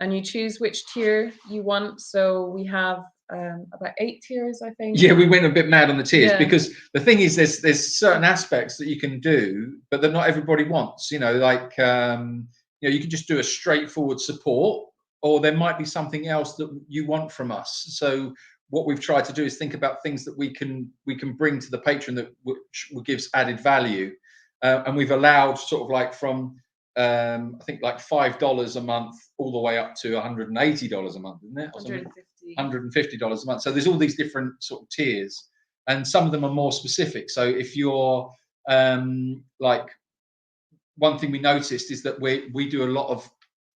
and you choose which tier you want. So we have about 8 tiers, I think. Yeah, we went a bit mad on the tiers, because the thing is, there's certain aspects that you can do, but that not everybody wants. You can just do a straightforward support, or there might be something else that you want from us. So what we've tried to do is think about things that we can bring to the patron that gives added value, and we've allowed sort of like from I think like $5 a month all the way up to $180 a month, isn't it? $150 a month. So there's all these different sort of tiers, and some of them are more specific. So if you're like, one thing we noticed is that we do a lot of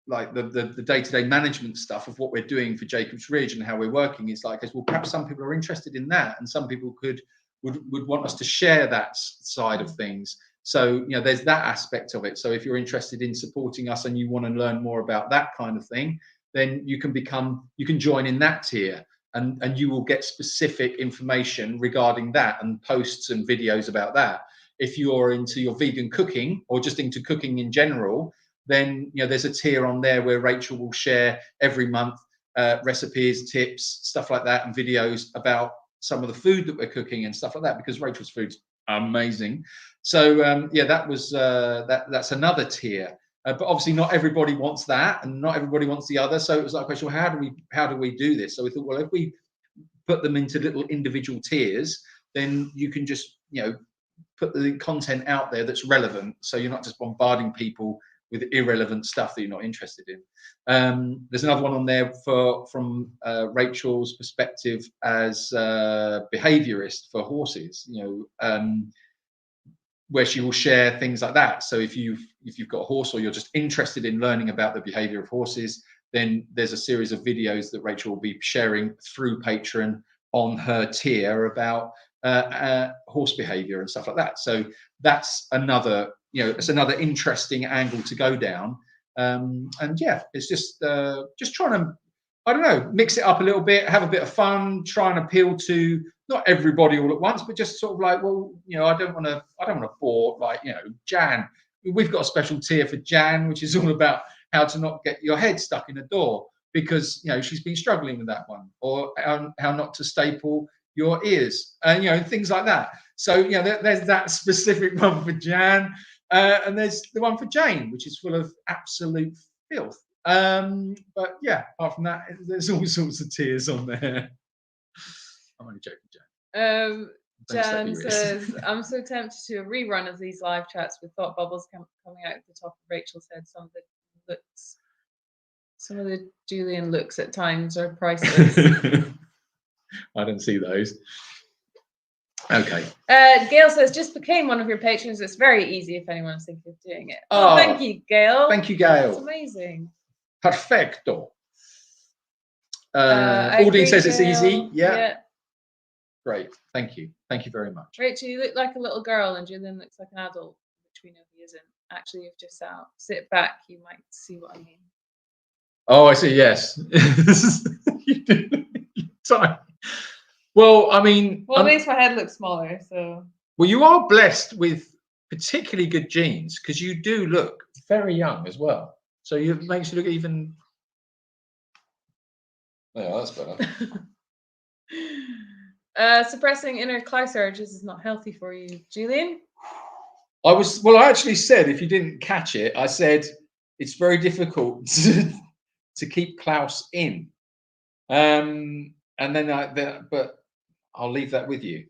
like the day-to-day management stuff of what we're doing for Jacob's Ridge and how we're working. Is like, as well, perhaps some people are interested in that, and some people would want us to share that side of things. So there's that aspect of it. So if you're interested in supporting us and you want to learn more about that kind of thing, then you can join in that tier, and you will get specific information regarding that, and posts and videos about that. If you're into your vegan cooking, or just into cooking in general, then there's a tier on there where Rachel will share every month recipes, tips, stuff like that, and videos about some of the food that we're cooking and stuff like that, because Rachel's food's amazing. So that's another tier. But obviously not everybody wants that, and not everybody wants the other. So it was like a question, well, how do we do this? So we thought, well, if we put them into little individual tiers, then you can just put the content out there that's relevant, so you're not just bombarding people with irrelevant stuff that you're not interested in. There's another one on there from Rachel's perspective as a behaviorist for horses, where she will share things like that. So if you've got a horse, or you're just interested in learning about the behavior of horses, then there's a series of videos that Rachel will be sharing through Patreon on her tier about horse behavior and stuff like that. So that's another, it's another interesting angle to go down. And yeah, it's just trying to, I don't know, mix it up a little bit, have a bit of fun, try and appeal to not everybody all at once, but just sort of like, well, I don't want to bore, like, Jan. We've got a special tier for Jan, which is all about how to not get your head stuck in a door, because she's been struggling with that one, or how not to staple your ears, and things like that. So there's that specific one for Jan, and there's the one for Jane, which is full of absolute filth. But yeah, apart from that, there's all sorts of tears on there. I'm only joking, Jan. Don't slap Jan your wrist. says, I'm so tempted to do a rerun of these live chats with thought bubbles coming out of the top of Rachel's head. Some of the Julian looks at times are priceless. I don't see those. Okay. Gail says, just became one of your patrons. It's very easy if anyone's thinking of doing it. Oh, thank you, Gail. Thank you, Gail. That's amazing. Perfecto. I Aldine agree, says it's Gail. easy. Yeah. Great. Thank you. Thank you very much. Rachel, you look like a little girl and Julian looks like an adult, which we know he isn't. Actually, you've just sit back, you might see what I mean. Oh, I see. Yes. Sorry. Well, I mean, Well, it makes my head look smaller, so. well, you are blessed with particularly good genes because you do look very young as well. So it makes you look even. Yeah, that's better. Suppressing inner Klaus urges is not healthy for you, Julian. I actually said, if you didn't catch it, I said it's very difficult to keep Klaus in. And then but I'll leave that with you.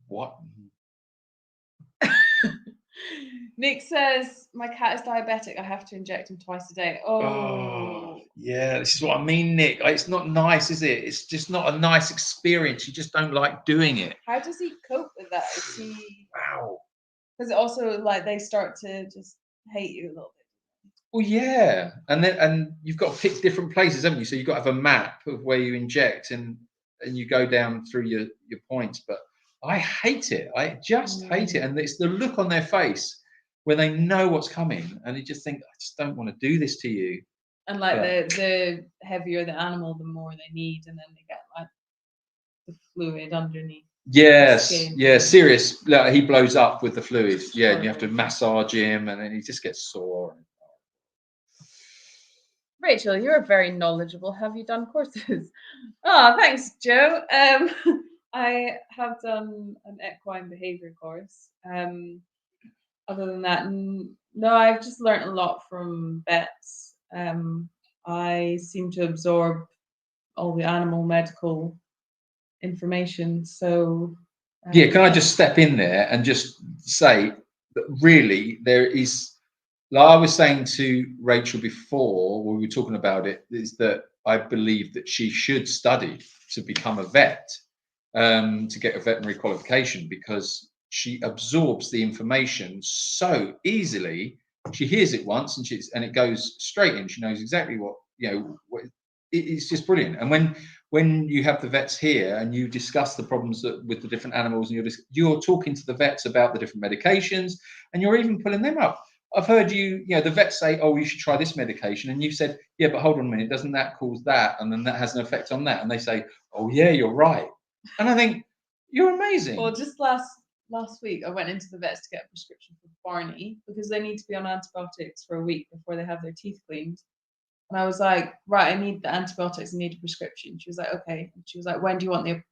What? Nick says, my cat is diabetic. I have to inject him twice a day. Oh. Yeah, this is what I mean, Nick. It's not nice, is it? It's just not a nice experience. You just don't like doing it. How does he cope with that? Is he? Wow. Because also, like, they start to just hate you a little bit. Well, yeah, and you've got to pick different places, haven't you? So you've got to have a map of where you inject, and you go down through your points. But I hate it. I just hate it, and it's the look on their face when they know what's coming, and they just think, I just don't want to do this to you. And like the heavier the animal, the more they need, and then they get like the fluid underneath. Yes, yeah, serious. Like, he blows up with the fluid. Yeah, and you have to massage him, and then he just gets sore. Rachel, you're very knowledgeable. Have you done courses? Oh, thanks, Joe. I have done an equine behavior course. Other than that, no, I've just learned a lot from vets. I seem to absorb all the animal medical information. So yeah, can I just step in there and just say that really there is, like I was saying to Rachel before when we were talking about it, is that I believe that she should study to become a vet, to get a veterinary qualification, because she absorbs the information so easily. She hears it once and it goes straight in. She knows exactly what it's just brilliant. And when you have the vets here and you discuss the problems with the different animals, and you're talking to the vets about the different medications, and you're even pulling them up. I've heard the vets say, oh, you should try this medication, and you've said, yeah, but hold on a minute, doesn't that cause that, and then that has an effect on that? And they say, oh yeah, you're right. And I think, you're amazing. Well, just last week I went into the vets to get a prescription for Barney because they need to be on antibiotics for a week before they have their teeth cleaned. And I was like, right, I need the antibiotics, I need a prescription. She was like, okay. And she was like, when do you want the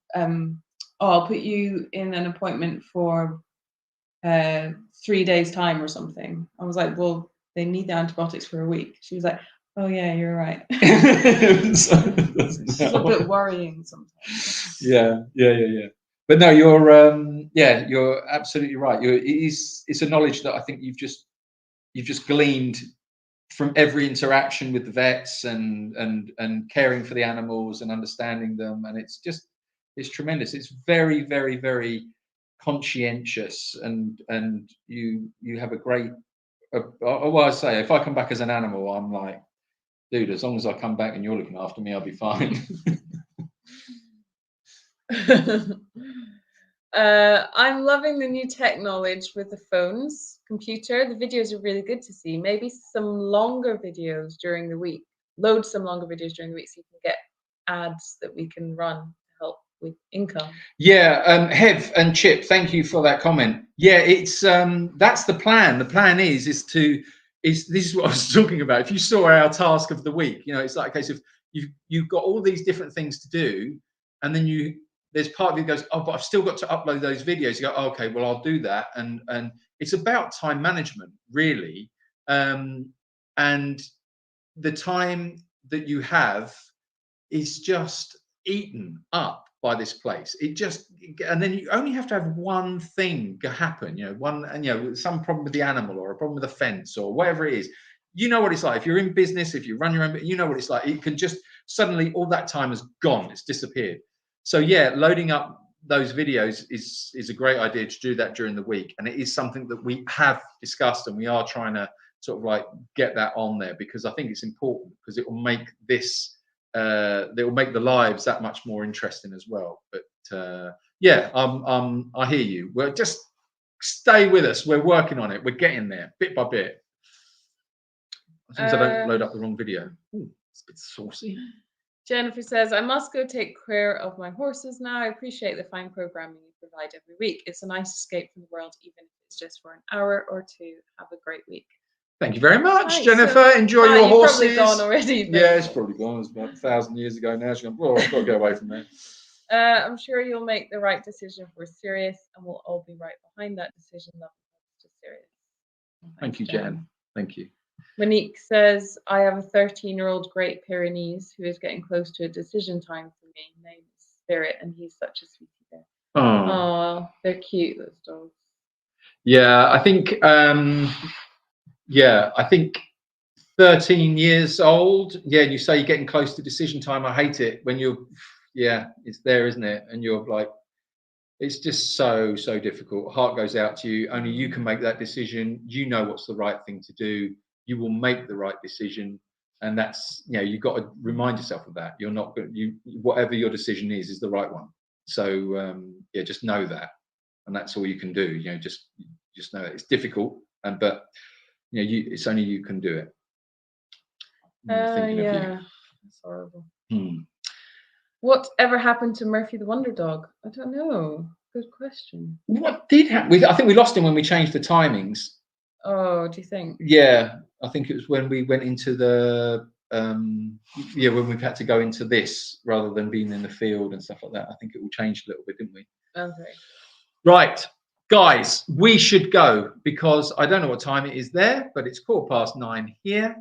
I'll put you in an appointment for 3 days time or something. I was like, well, they need the antibiotics for a week. She was like, oh yeah, you're right. It's a bit worrying sometimes. Yeah. But no, you're absolutely right. It's a knowledge that I think you've just gleaned from every interaction with the vets and caring for the animals and understanding them, and it's tremendous. It's very, very, very conscientious, and you have a great. Well, I say, if I come back as an animal, I'm like, dude, as long as I come back and you're looking after me, I'll be fine. I'm loving the new tech knowledge with the phones, computer. The videos are really good to see. Maybe some longer videos during the week. Load some longer videos during the week so you can get ads that we can run to help with income. Yeah, Hev and Chip, thank you for that comment. Yeah, it's that's the plan. The plan is this is what I was talking about. If you saw our task of the week, it's like a case of you've got all these different things to do, and then you there's part of you goes, oh, but I've still got to upload those videos. You go, oh, okay, well, I'll do that. And it's about time management, really. And the time that you have is just eaten up by this place. And then you only have to have one thing happen, some problem with the animal or a problem with the fence or whatever it is. You know what it's like. If you're in business, if you run your own, you know what it's like. It can just suddenly, all that time has gone. It's disappeared. So yeah, loading up those videos is a great idea to do that during the week. And it is something that we have discussed, and we are trying to sort of like get that on there, because I think it's important, because it will make this, it will make the lives that much more interesting as well. But yeah, I hear you. Well, just stay with us. We're working on it. We're getting there bit by bit. As long as I don't load up the wrong video. Ooh, it's a bit saucy. Jennifer says, I must go take care of my horses now. I appreciate the fine programming you provide every week. It's a nice escape from the world, even if it's just for an hour or two. Have a great week. Thank you very much, Thanks. Jennifer. Enjoy your You've horses. probably gone already. But... Yeah, it's probably gone. It's about 1,000 years ago now. She's gone, oh, I've got to go away from there. I'm sure you'll make the right decision for Sirius, and we'll all be right behind that decision. Love to Sirius. Thank you, Jan. Thank you. Monique says, I have a 13-year-old Great Pyrenees who is getting close to a decision time for me. Name is Spirit, and he's such a sweetie bear. Oh, they're cute, those dogs. Yeah, I think, I think 13 years old. Yeah, you say you're getting close to decision time. I hate it when you're, it's there, isn't it? And you're like, it's just so difficult. Heart goes out to you. Only you can make that decision. You know what's the right thing to do. You will make the right decision, and that's, you've got to remind yourself of that. You're not good. Whatever your decision is the right one. So just know that, and that's all you can do. Just know it. It's difficult, but it's only you can do it. Yeah, it's horrible. Whatever happened to Murphy the Wonder Dog? I don't know. Good question. What did happen? I think we lost him when we changed the timings. Oh, do you think? Yeah, I think it was when we went into the when we've had to go into this rather than being in the field and stuff like that. I think it all changed a little bit, didn't we? Okay. Right, guys, we should go, because I don't know what time it is there, but it's 9:15 here.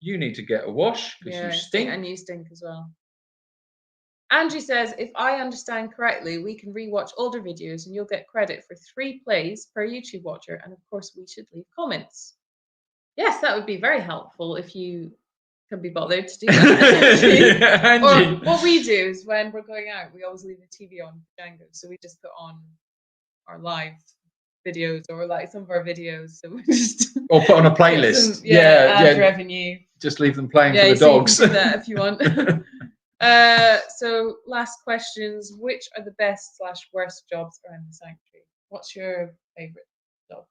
You need to get a wash because you stink. And you stink as well. Angie says, if I understand correctly, we can rewatch older videos and you'll get credit for 3 plays per YouTube watcher. And of course, we should leave comments. Yes, that would be very helpful if you can be bothered to do that. Angie. Or what we do is when we're going out, we always leave the TV on Django. So we just put on our live videos, or like some of our videos. So we just or put on a playlist. Ad revenue. Just leave them playing for the dogs. You can do that if you want. So last questions. Which are the best/worst jobs around the sanctuary? What's your favorite job?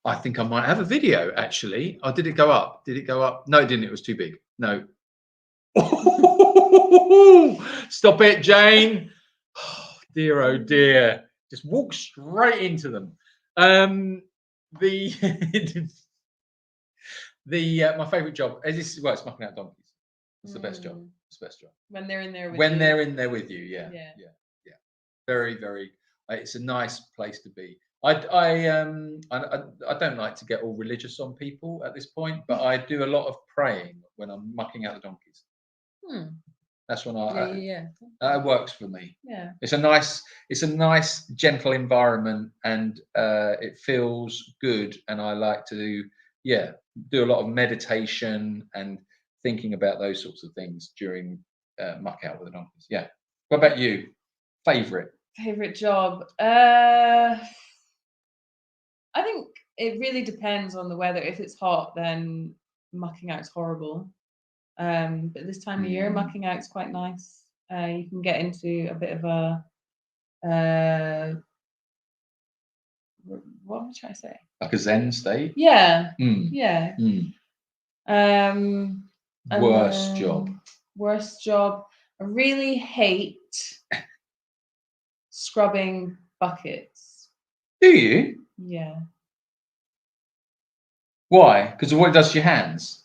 I think I might have a video actually. Oh, did it go up? Did it go up? No, it didn't. It was too big. No. Stop it, Jane. Oh, dear. Just walk straight into them. My favorite job is it's mucking out donkeys. It's the best job. It's the best job. When they're in there with when you. They're in there with you, yeah. Very, very. It's a nice place to be. I don't like to get all religious on people at this point, but I do a lot of praying when I'm mucking out the donkeys. That's when it works for me. Yeah. It's a nice gentle environment, and it feels good, and I like to do a lot of meditation and thinking about those sorts of things during muck out with the donkeys. Yeah. What about you? Favorite job? I think it really depends on the weather. If it's hot, then mucking out is horrible. But this time of year, mucking out is quite nice. You can get into a bit of a what am I trying to say? Like a Zen state? Yeah. Yeah. Worst job. I really hate scrubbing buckets. Do you? Yeah. Why? Because of what it does to your hands?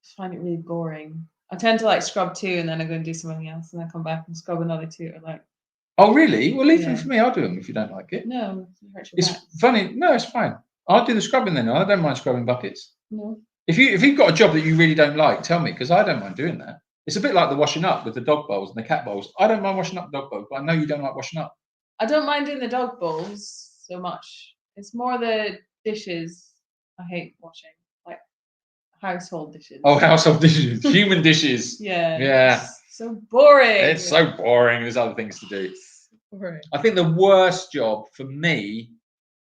I find it really boring. I tend to like scrub 2 and then I go and do something else and then come back and scrub another 2 or like Oh, really? Well, leave them Yeah. for me. I'll do them if you don't like it. no, it hurts your It's back. funny. No, it's fine. I'll do the scrubbing then. I don't mind scrubbing buckets. No. If you've got a job that you really don't like, tell me, because I don't mind doing that. It's a bit like the washing up with the dog bowls and the cat bowls. I don't mind washing up dog bowls, but I know you don't like washing up. I don't mind doing the dog bowls so much. It's more the dishes I hate washing, like household dishes. Oh, household dishes, human dishes. Yeah. Yeah. It's so boring. It's so boring. There's other things to do. boring. I think the worst job for me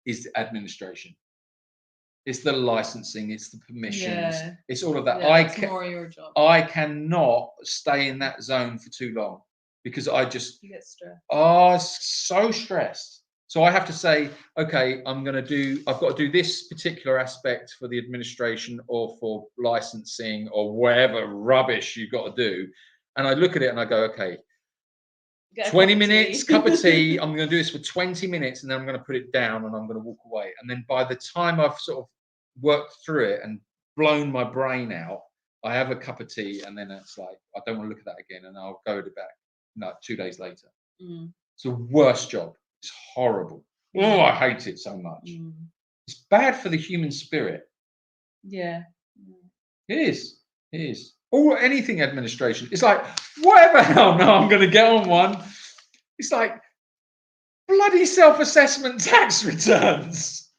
is administration. It's the licensing, it's the permissions, Yeah. it's all of that. Yeah, it's more your job. I cannot stay in that zone for too long because I just You get stressed. so stressed. So I have to say, okay, I've got to do this particular aspect for the administration or for licensing or whatever rubbish you've got to do. And I look at it and I go, okay, Get a 20 cup of minutes, tea. cup of tea. I'm going to do this for 20 minutes and then I'm going to put it down and I'm going to walk away. And then by the time I've sort of worked through it and blown my brain out, I have a cup of tea and then it's like, I don't want to look at that again. And I'll go to bed 2 days later. Mm. It's the worst job. It's horrible. Oh, I hate it so much. Mm. It's bad for the human spirit. Yeah. It is. It is. Or anything administration. It's like, whatever hell, no, I'm going to get on one. It's like bloody self-assessment tax returns.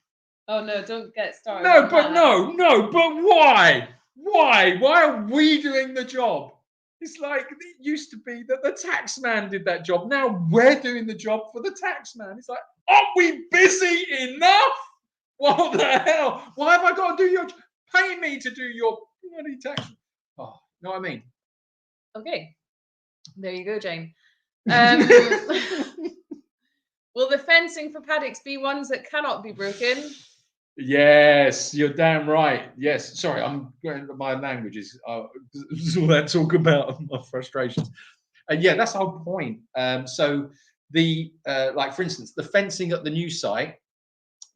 Oh no, don't get started. No, on but that. but why? Why? Why are we doing the job? It's like it used to be that the tax man did that job. Now we're doing the job for the tax man. It's like, aren't we busy enough? What the hell? Why have I got to do your pay me to do your bloody tax? Oh, you know what I mean? Okay. There you go, Jane. Will the fencing for paddocks be ones that cannot be broken? Yes, you're damn right. Yes, sorry, I'm going. My language is all that talk about my frustrations. And yeah, that's the whole point. So the like for instance, the fencing at the new site,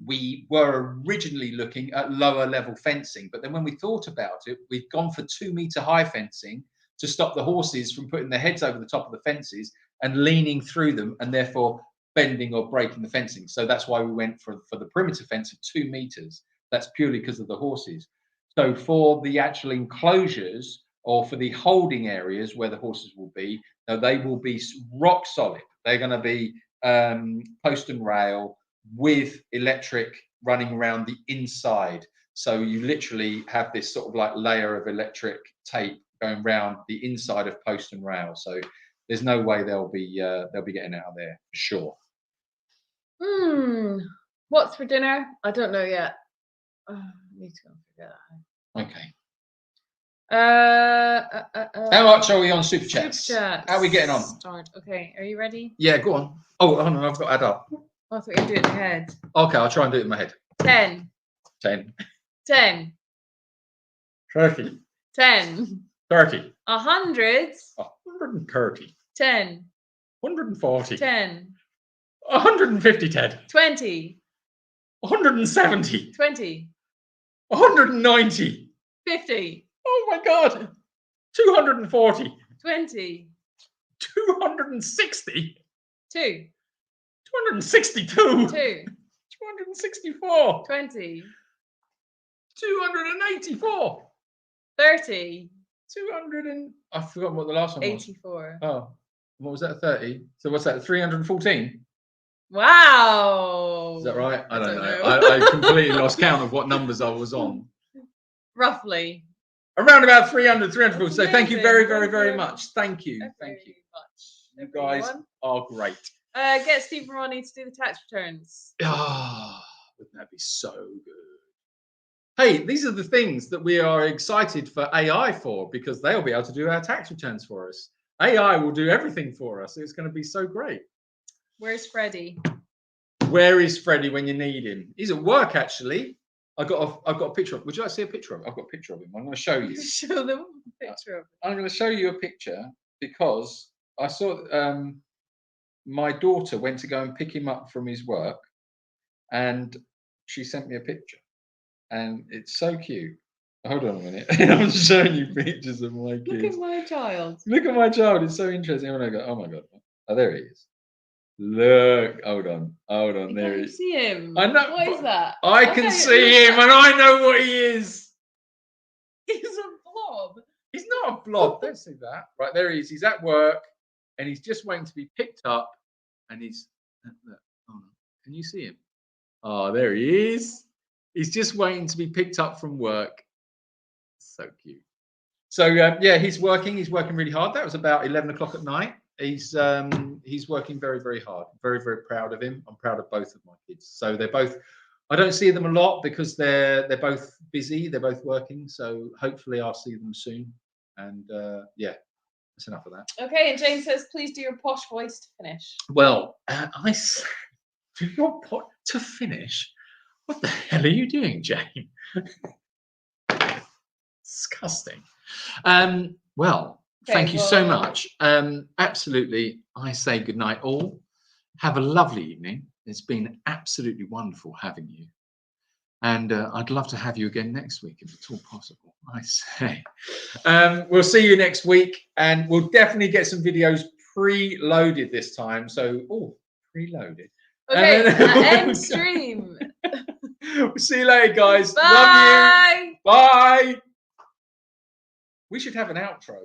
we were originally looking at lower level fencing, but then when we thought about it, we've gone for 2-meter high fencing to stop the horses from putting their heads over the top of the fences and leaning through them, and therefore bending or breaking the fencing. So that's why we went for the perimeter fence of 2 meters. That's purely because of the horses. So for the actual enclosures or for the holding areas where the horses will be, now they will be rock solid. They're going to be post and rail with electric running around the inside. So you literally have this sort of like layer of electric tape going around the inside of post and rail. So there's no way they'll be getting out of there for sure. What's for dinner? I don't know yet. I need to go and figure that out. Okay. How much are we on Super Chats? Super Chats. How are we getting on? Start. Okay, are you ready? Yeah, go on. Oh, hold on, I've got to add up. I thought you'd do it in your head. Okay, I'll try and do it in my head. 10. 10. 10. 30. 10. 30. 100. 130. 10. 140. 10. 150, Ted. 20. 170. 20. 190. 50. Oh my God. 240. 20. 260. 2. 262. 2. 264. 20. 284. 30. 200 and I've forgotten what the last one was. 84. Oh, what was that? 30. So what's that? 314. Wow. Is that right? I don't know. know. I completely lost count of what numbers I was on. Roughly. Around about 300, 340. So thank you very, very, Amazing. very much. Thank you. Thank you. You guys Everyone. are great. Get Steve Ronnie to do the tax returns. Ah, wouldn't that be so good? Hey, these are the things that we are excited for AI for, because they'll be able to do our tax returns for us. AI will do everything for us. It's going to be so great. Where's Freddie? Where is Freddie when you need him? He's at work, actually. I've got a picture of. Would you like to see a picture of him? I've got a picture of him. I'm going to show you. Show them a picture of I'm going to show you a picture because I saw my daughter went to go and pick him up from his work, and she sent me a picture, and it's so cute. Hold on a minute. I'm showing you pictures of my Look kids. at my child. Look at my child. It's so interesting. When I go, oh my god. Oh, there he is. Look. Hold on. Hold on. You There he can't is. see him. I know, What is but that? I can see him, and I know what he is. He's a blob. He's not a blob. Don't see that. Right, there he is. He's at work, and he's just waiting to be picked up. And he's look. Hold on. Can you see him? Oh, there he is. He's just waiting to be picked up from work. So cute. So yeah, he's working. He's working really hard. That was about 11 o'clock at night. He's working very, very hard. Very, very proud of him. I'm proud of both of my kids. So they're both. I don't see them a lot because they're both busy. They're both working. So hopefully I'll see them soon. And yeah, that's enough of that. Okay, and Jane says, please do your posh voice to finish. Well, I say, do your pot to finish. What the hell are you doing, Jane? Disgusting. Well, thank you so much. Absolutely. I say good night, all. Have a lovely evening. It's been absolutely wonderful having you. And I'd love to have you again next week if it's all possible. I say. We'll see you next week, and we'll definitely get some videos pre-loaded this time. So, preloaded. Okay, And then- end stream. We'll see you later, guys. Bye. Love you. Bye. We should have an outro.